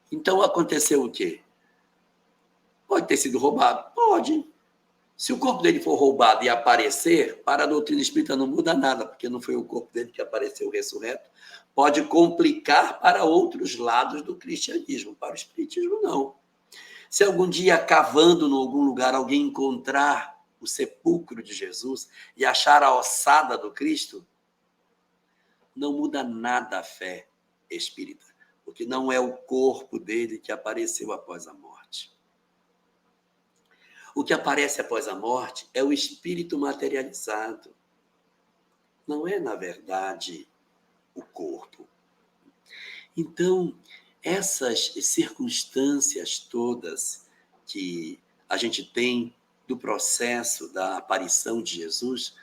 Então aconteceu o quê? Pode ter sido roubado? Pode. Se o corpo dele for roubado e aparecer, para a doutrina espírita não muda nada, porque não foi o corpo dele que apareceu ressurreto. Pode complicar para outros lados do cristianismo, para o espiritismo não. Se algum dia, cavando em algum lugar, alguém encontrar o sepulcro de Jesus e achar a ossada do Cristo, não muda nada a fé espírita, porque não é o corpo dele que apareceu após a morte. O que aparece após a morte é o espírito materializado. Não é, na verdade, o corpo. Então, essas circunstâncias todas que a gente tem do processo da aparição de Jesus,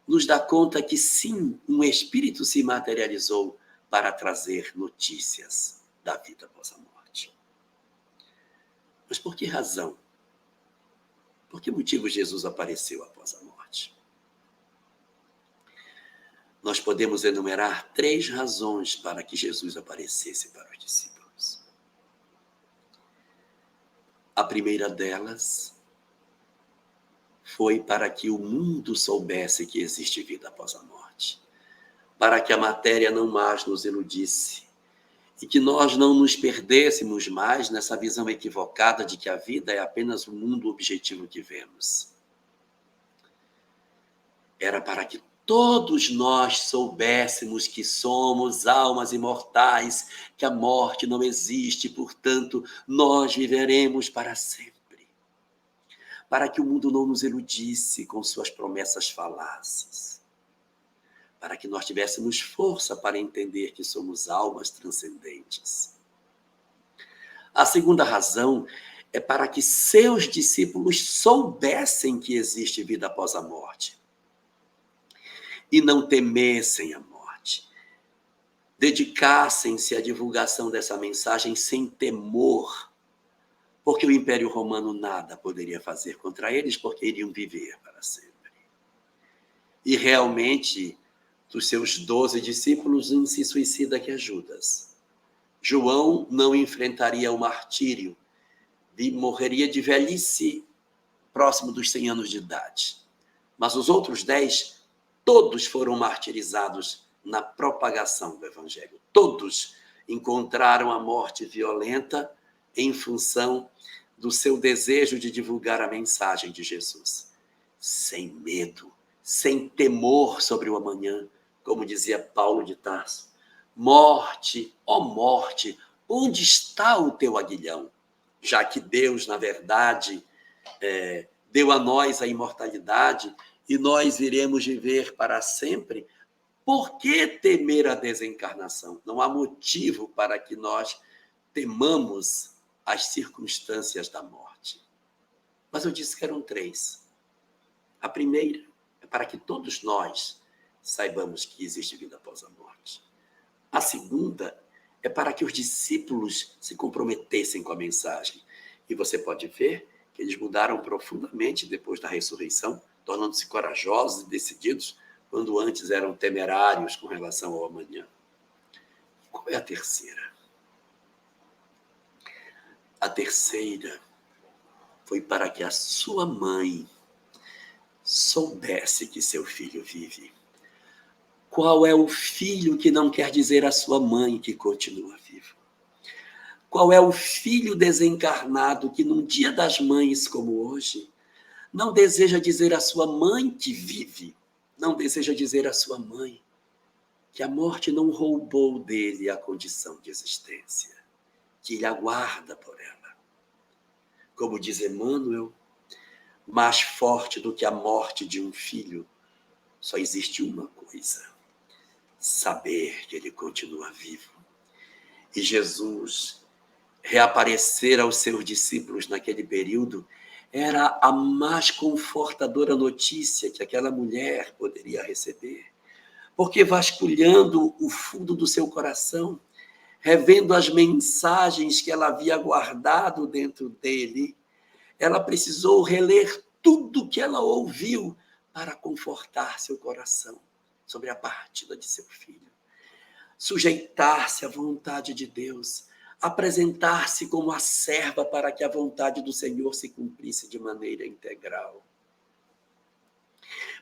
nos dá conta que sim, um espírito se materializou para trazer notícias da vida após a morte. Mas por que razão? Por que motivo Jesus apareceu após a morte? Nós podemos enumerar 3 razões para que Jesus aparecesse para os discípulos. A primeira delas foi para que o mundo soubesse que existe vida após a morte, para que a matéria não mais nos iludisse e que nós não nos perdêssemos mais nessa visão equivocada de que a vida é apenas o mundo objetivo que vemos. Era para que todos nós soubéssemos que somos almas imortais, que a morte não existe, portanto, nós viveremos para sempre. Para que o mundo não nos iludisse com suas promessas falazes. Para que nós tivéssemos força para entender que somos almas transcendentes. A segunda razão é para que seus discípulos soubessem que existe vida após a morte. E não temessem a morte. Dedicassem-se à divulgação dessa mensagem sem temor, porque o Império Romano nada poderia fazer contra eles, porque iriam viver para sempre. E realmente, dos seus 12 discípulos, um se suicida que é Judas. João não enfrentaria o martírio e morreria de velhice próximo dos 100 anos de idade. Mas os outros 10, todos foram martirizados na propagação do Evangelho. Todos encontraram a morte violenta em função do seu desejo de divulgar a mensagem de Jesus. Sem medo, sem temor sobre o amanhã, como dizia Paulo de Tarso. Morte, ó morte, onde está o teu aguilhão? Já que Deus, na verdade, deu a nós a imortalidade e nós iremos viver para sempre, por que temer a desencarnação? Não há motivo para que nós temamos as circunstâncias da morte. Mas eu disse que eram 3. A primeira é para que todos nós saibamos que existe vida após a morte. A segunda é para que os discípulos se comprometessem com a mensagem. E você pode ver que eles mudaram profundamente depois da ressurreição, tornando-se corajosos e decididos, quando antes eram temerários com relação ao amanhã. Qual é a terceira? A terceira foi para que a sua mãe soubesse que seu filho vive. Qual é o filho que não quer dizer à sua mãe que continua vivo? Qual é o filho desencarnado que num dia das mães como hoje não deseja dizer à sua mãe que vive, não deseja dizer à sua mãe que a morte não roubou dele a condição de existência, que ele aguarda por ela? Como diz Emmanuel, mais forte do que a morte de um filho, só existe uma coisa: saber que ele continua vivo. E Jesus reaparecer aos seus discípulos naquele período era a mais confortadora notícia que aquela mulher poderia receber. Porque vasculhando o fundo do seu coração, revendo as mensagens que ela havia guardado dentro dele, ela precisou reler tudo que ela ouviu para confortar seu coração sobre a partida de seu filho. Sujeitar-se à vontade de Deus, apresentar-se como a serva para que a vontade do Senhor se cumprisse de maneira integral.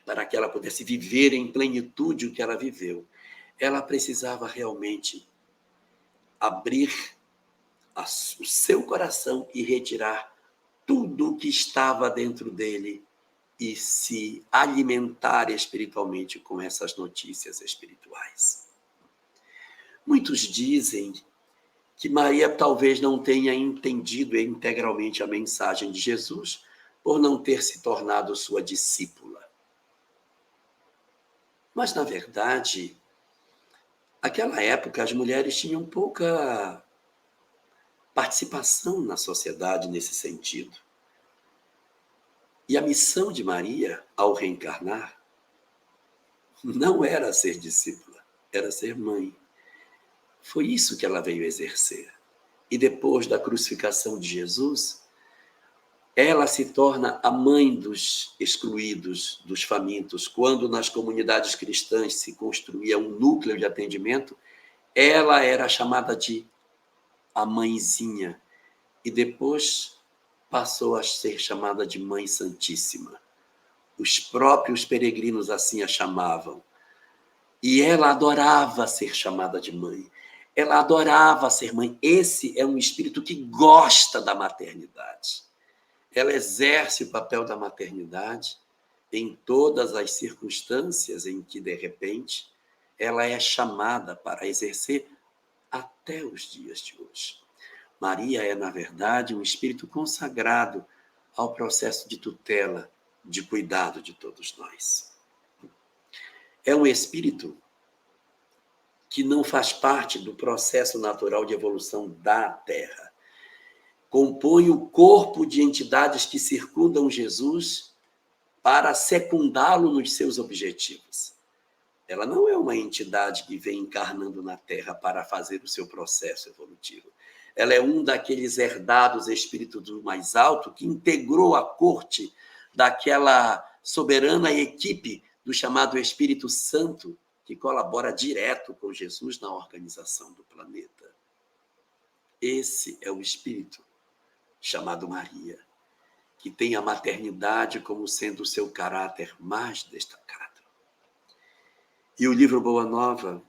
Para que ela pudesse viver em plenitude o que ela viveu, ela precisava realmente abrir o seu coração e retirar tudo o que estava dentro dele e se alimentar espiritualmente com essas notícias espirituais. Muitos dizem que Maria talvez não tenha entendido integralmente a mensagem de Jesus, por não ter se tornado sua discípula. Mas, na verdade, naquela época as mulheres tinham pouca participação na sociedade nesse sentido. E a missão de Maria, ao reencarnar, não era ser discípula, era ser mãe. Foi isso que ela veio exercer. E depois da crucificação de Jesus, ela se torna a mãe dos excluídos, dos famintos. Quando nas comunidades cristãs se construía um núcleo de atendimento, ela era chamada de a mãezinha. E depois passou a ser chamada de Mãe Santíssima. Os próprios peregrinos assim a chamavam. E ela adorava ser chamada de mãe. Ela adorava ser mãe. Esse é um espírito que gosta da maternidade. Ela exerce o papel da maternidade em todas as circunstâncias em que, de repente, ela é chamada para exercer até os dias de hoje. Maria é, na verdade, um espírito consagrado ao processo de tutela, de cuidado de todos nós. É um espírito que não faz parte do processo natural de evolução da Terra. Compõe o corpo de entidades que circundam Jesus para secundá-lo nos seus objetivos. Ela não é uma entidade que vem encarnando na Terra para fazer o seu processo evolutivo. Ela é um daqueles herdados espíritos do mais alto que integrou a corte daquela soberana equipe do chamado Espírito Santo, que colabora direto com Jesus na organização do planeta. Esse é o espírito chamado Maria, que tem a maternidade como sendo o seu caráter mais destacado. E o livro Boa Nova,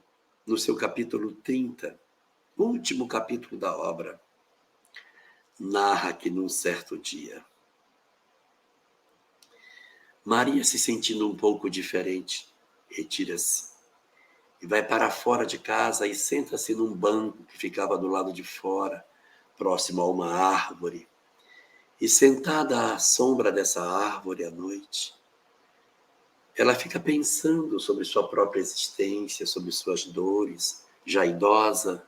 no seu capítulo 30, último capítulo da obra, narra que num certo dia, Maria, se sentindo um pouco diferente, retira-se e vai para fora de casa e senta-se num banco que ficava do lado de fora, próximo a uma árvore. E sentada à sombra dessa árvore à noite, ela fica pensando sobre sua própria existência, sobre suas dores, já idosa,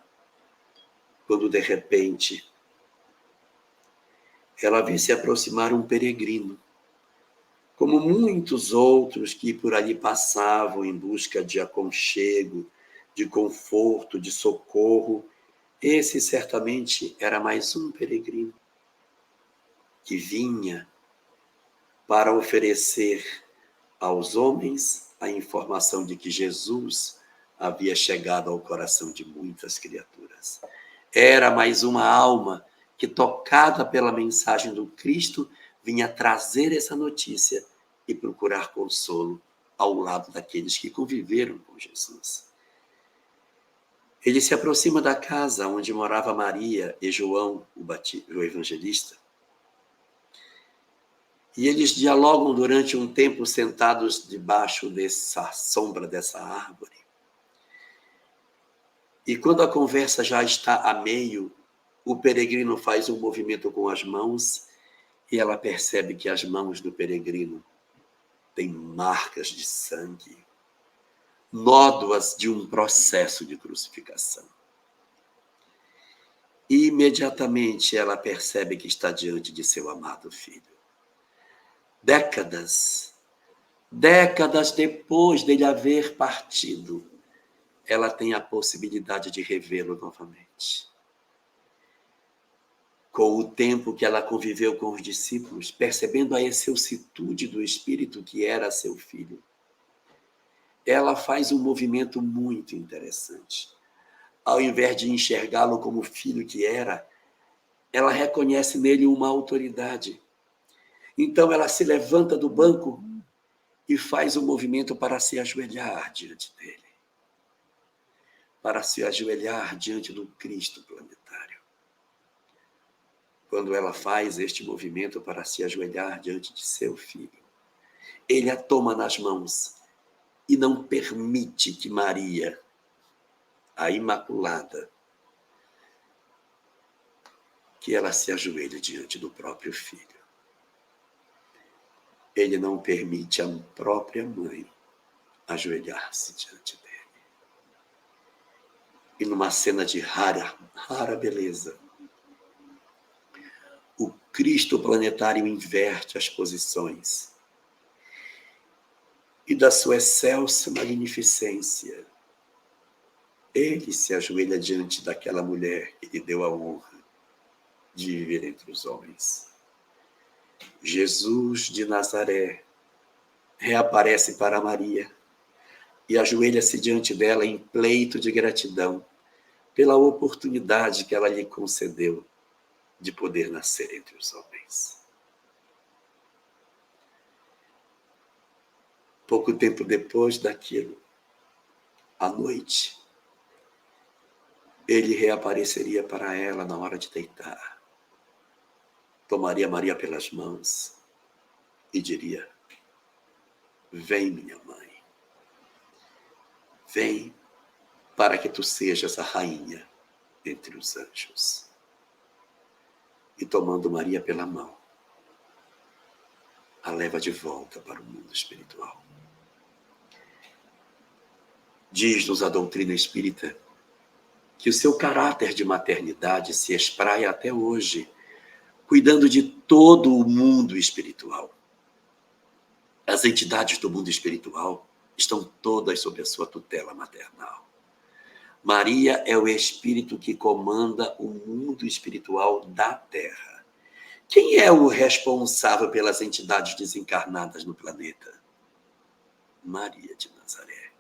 quando de repente ela vê se aproximar um peregrino, como muitos outros que por ali passavam em busca de aconchego, de conforto, de socorro. Esse certamente era mais um peregrino que vinha para oferecer aos homens a informação de que Jesus havia chegado ao coração de muitas criaturas. Era mais uma alma que, tocada pela mensagem do Cristo, vinha trazer essa notícia e procurar consolo ao lado daqueles que conviveram com Jesus. Ele se aproxima da casa onde morava Maria e João, o evangelista, e eles dialogam durante um tempo sentados debaixo dessa sombra dessa árvore. E quando a conversa já está a meio, o peregrino faz um movimento com as mãos e ela percebe que as mãos do peregrino têm marcas de sangue, nódoas de um processo de crucificação. E imediatamente ela percebe que está diante de seu amado filho. Décadas depois dele haver partido, ela tem a possibilidade de revê-lo novamente. Com o tempo que ela conviveu com os discípulos, percebendo a excelsitude do espírito que era seu filho, ela faz um movimento muito interessante. Ao invés de enxergá-lo como filho que era, ela reconhece nele uma autoridade. Então ela se levanta do banco e faz um movimento para se ajoelhar diante dele. Para se ajoelhar diante do Cristo planetário. Quando ela faz este movimento para se ajoelhar diante de seu filho, ele a toma nas mãos e não permite que Maria, a Imaculada, que ela se ajoelhe diante do próprio filho. ele não permite a própria mãe ajoelhar-se diante dele. E numa cena de rara beleza, o Cristo planetário inverte as posições e da sua excelsa magnificência, ele se ajoelha diante daquela mulher que lhe deu a honra de viver entre os homens. Jesus de Nazaré reaparece para Maria e ajoelha-se diante dela em pleito de gratidão pela oportunidade que ela lhe concedeu de poder nascer entre os homens. Pouco tempo depois daquilo, à noite, ele reapareceria para ela na hora de deitar. Tomaria Maria pelas mãos e diria: vem, minha mãe, vem para que tu sejas a rainha entre os anjos. E tomando Maria pela mão, a leva de volta para o mundo espiritual. Diz-nos a doutrina espírita que o seu caráter de maternidade se espraia até hoje, cuidando de todo o mundo espiritual. As entidades do mundo espiritual estão todas sob a sua tutela maternal. Maria é o espírito que comanda o mundo espiritual da Terra. Quem é o responsável pelas entidades desencarnadas no planeta? Maria de Nazaré.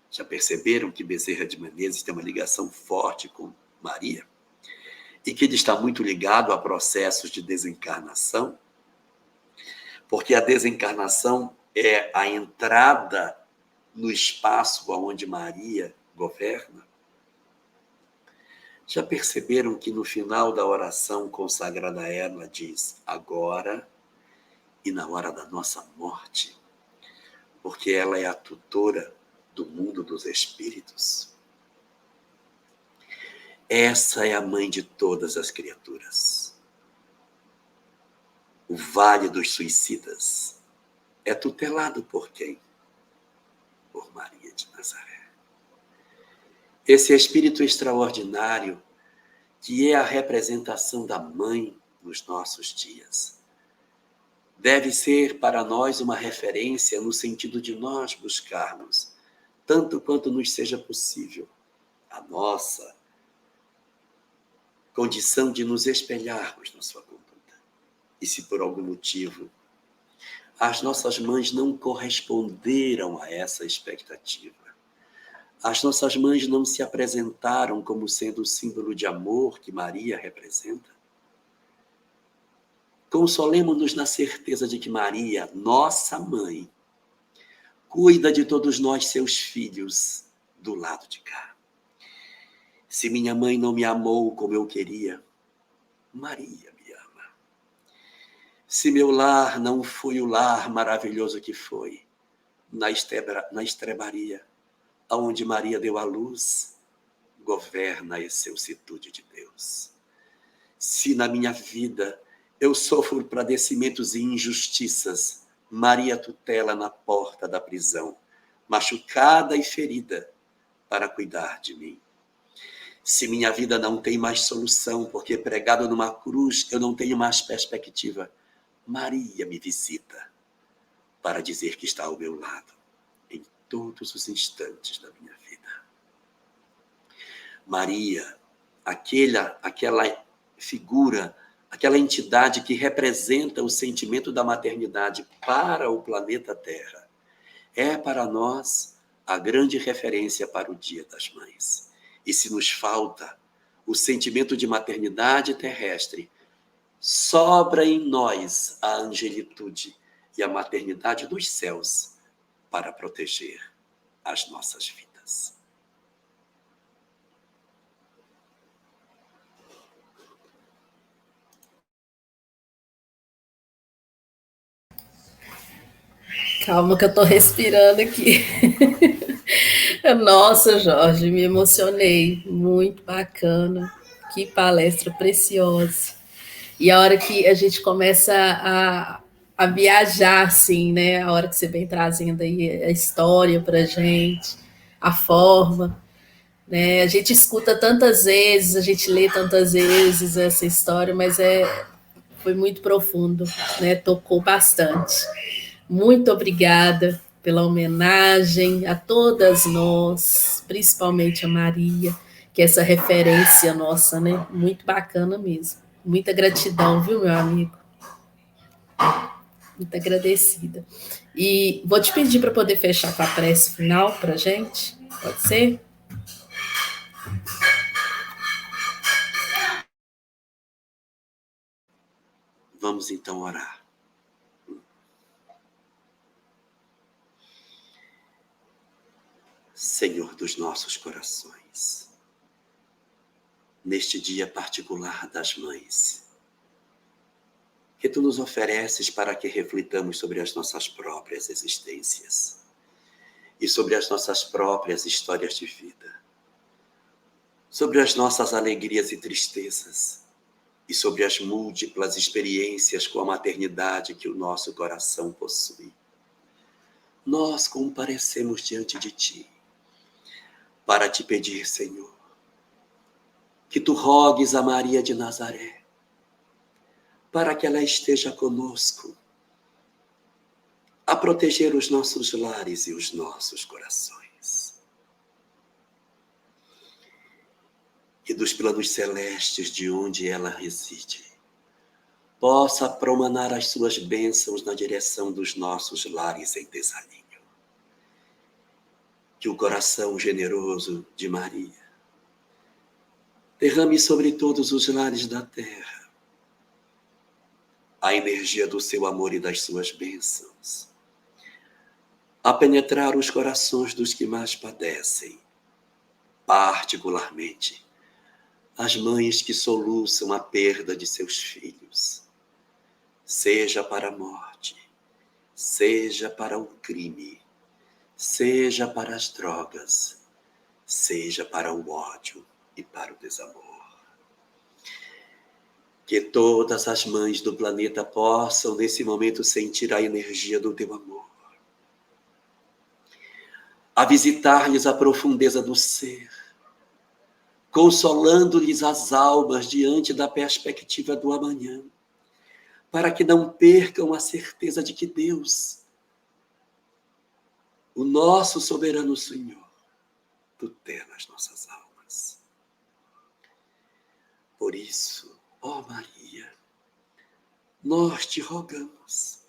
Já perceberam que Bezerra de Menezes tem uma ligação forte com Maria? E que ele está muito ligado a processos de desencarnação? Porque a desencarnação é a entrada no espaço onde Maria governa. Já perceberam que no final da oração consagrada a ela diz agora e na hora da nossa morte, porque ela é a tutora do mundo dos espíritos. Essa é a mãe de todas as criaturas. O Vale dos Suicidas é tutelado por quem? Por Maria de Nazaré. Esse espírito extraordinário que é a representação da mãe nos nossos dias deve ser para nós uma referência no sentido de nós buscarmos, tanto quanto nos seja possível, a nossa condição de nos espelharmos na sua conduta. E se por algum motivo as nossas mães não corresponderam a essa expectativa, as nossas mães não se apresentaram como sendo o símbolo de amor que Maria representa, consolemo-nos na certeza de que Maria, nossa mãe, cuida de todos nós, seus filhos, do lado de cá. Se minha mãe não me amou como eu queria, Maria me ama. Se meu lar não foi o lar maravilhoso que foi, na estrebaria, aonde Maria deu à luz, governa a excelsitude de Deus. Se na minha vida eu sofro padecimentos e injustiças, Maria tutela na porta da prisão, machucada e ferida, para cuidar de mim. Se minha vida não tem mais solução, porque pregado numa cruz eu não tenho mais perspectiva, Maria me visita para dizer que está ao meu lado em todos os instantes da minha vida. Maria, aquela figura, aquela entidade que representa o sentimento da maternidade para o planeta Terra, é para nós a grande referência para o Dia das Mães. E se nos falta o sentimento de maternidade terrestre, sobra em nós a angelitude e a maternidade dos céus para proteger as nossas vidas.
Calma que eu estou respirando aqui. Nossa, Jorge, me emocionei. Muito bacana. Que palestra preciosa. E a hora que a gente começa a viajar, assim, né? A hora que você vem trazendo aí a história pra gente, a forma, né? A gente escuta tantas vezes, a gente lê tantas vezes essa história, mas foi muito profundo, né? Tocou bastante. Muito obrigada pela homenagem a todas nós, principalmente a Maria, que é essa referência nossa, né? Muito bacana mesmo. Muita gratidão, viu, meu amigo? Muito agradecida. E vou te pedir para poder fechar com a prece final para gente. Pode ser?
Vamos então orar. Senhor dos nossos corações, neste dia particular das mães, que tu nos ofereces para que reflitamos sobre as nossas próprias existências e sobre as nossas próprias histórias de vida, sobre as nossas alegrias e tristezas e sobre as múltiplas experiências com a maternidade que o nosso coração possui. Nós comparecemos diante de ti para te pedir, Senhor, que tu rogues a Maria de Nazaré para que ela esteja conosco a proteger os nossos lares e os nossos corações. E dos planos celestes de onde ela reside, possa promanar as suas bênçãos na direção dos nossos lares em desalinho. Que o coração generoso de Maria derrame sobre todos os lares da terra a energia do seu amor e das suas bênçãos, a penetrar os corações dos que mais padecem, particularmente as mães que soluçam a perda de seus filhos, seja para a morte, seja para o crime, seja para as drogas, seja para o ódio e para o desamor. Que todas as mães do planeta possam, nesse momento, sentir a energia do teu amor, a visitar-lhes a profundeza do ser, consolando-lhes as almas diante da perspectiva do amanhã, para que não percam a certeza de que Deus, o nosso soberano Senhor, tutela as nossas almas. Por isso, ó Maria, nós te rogamos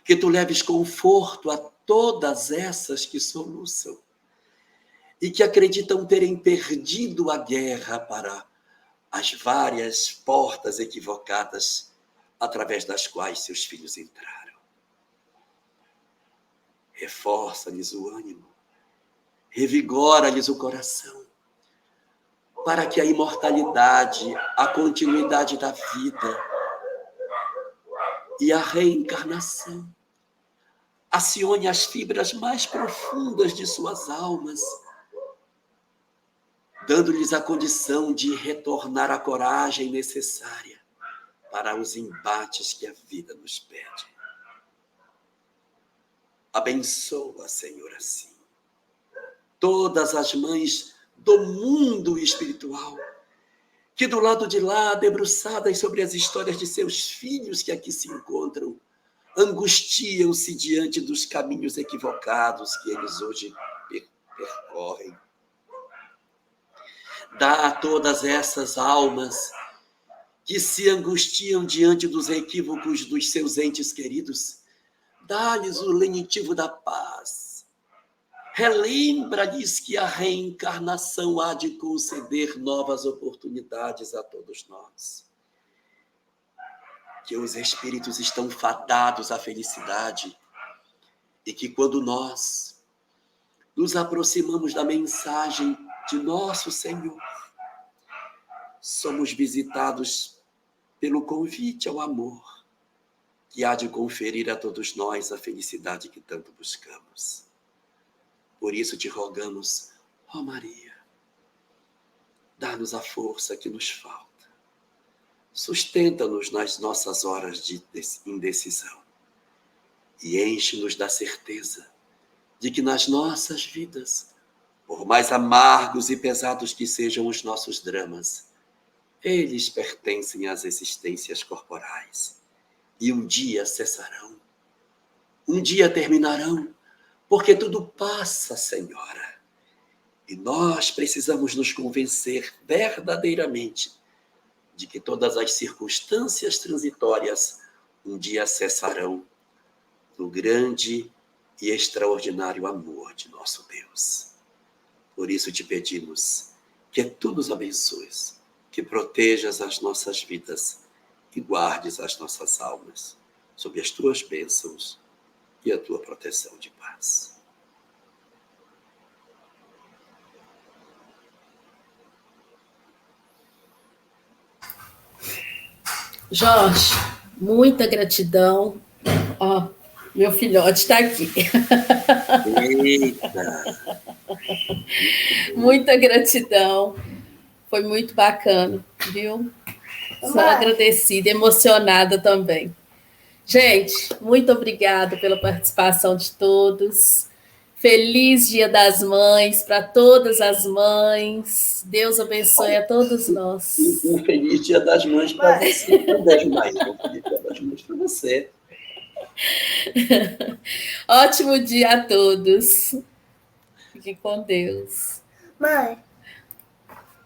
que tu leves conforto a todas essas que soluçam e que acreditam terem perdido a guerra para as várias portas equivocadas através das quais seus filhos entraram. Reforça-lhes o ânimo, revigora-lhes o coração, para que a imortalidade, a continuidade da vida e a reencarnação acione as fibras mais profundas de suas almas, dando-lhes a condição de retornar à coragem necessária para os embates que a vida nos pede. Abençoa, Senhor, assim, todas as mães do mundo espiritual, que do lado de lá, debruçadas sobre as histórias de seus filhos que aqui se encontram, angustiam-se diante dos caminhos equivocados que eles hoje percorrem. Dá a todas essas almas que se angustiam diante dos equívocos dos seus entes queridos, dá-lhes o lenitivo da paz. Relembra-lhes que a reencarnação há de conceder novas oportunidades a todos nós. Que os espíritos estão fadados à felicidade e que quando nós nos aproximamos da mensagem de nosso Senhor, somos visitados pelo convite ao amor que há de conferir a todos nós a felicidade que tanto buscamos. Por isso te rogamos, ó Maria, dá-nos a força que nos falta Sustenta-nos nas nossas horas de indecisão e enche-nos da certeza de que nas nossas vidas, por mais amargos e pesados que sejam os nossos dramas, eles pertencem às existências corporais e um dia cessarão, um dia terminarão, porque tudo passa, Senhora. E nós precisamos nos convencer verdadeiramente de que todas as circunstâncias transitórias um dia cessarão no grande e extraordinário amor de nosso Deus. Por isso te pedimos que tu nos abençoes, que protejas as nossas vidas e guardes as nossas almas sob as tuas bênçãos e a tua proteção de paz.
Jorge, muita gratidão. Ó, meu filhote está aqui.
Eita!
Muita gratidão. Foi muito bacana, viu? Sou agradecida, emocionada também. Gente, muito obrigada pela participação de todos. Feliz Dia das Mães para todas as mães. Deus abençoe a todos nós.
Um feliz Dia das Mães para você também, Maíra. Um feliz Dia das Mães para você.
Ótimo dia a todos. Fique com Deus.
Mãe.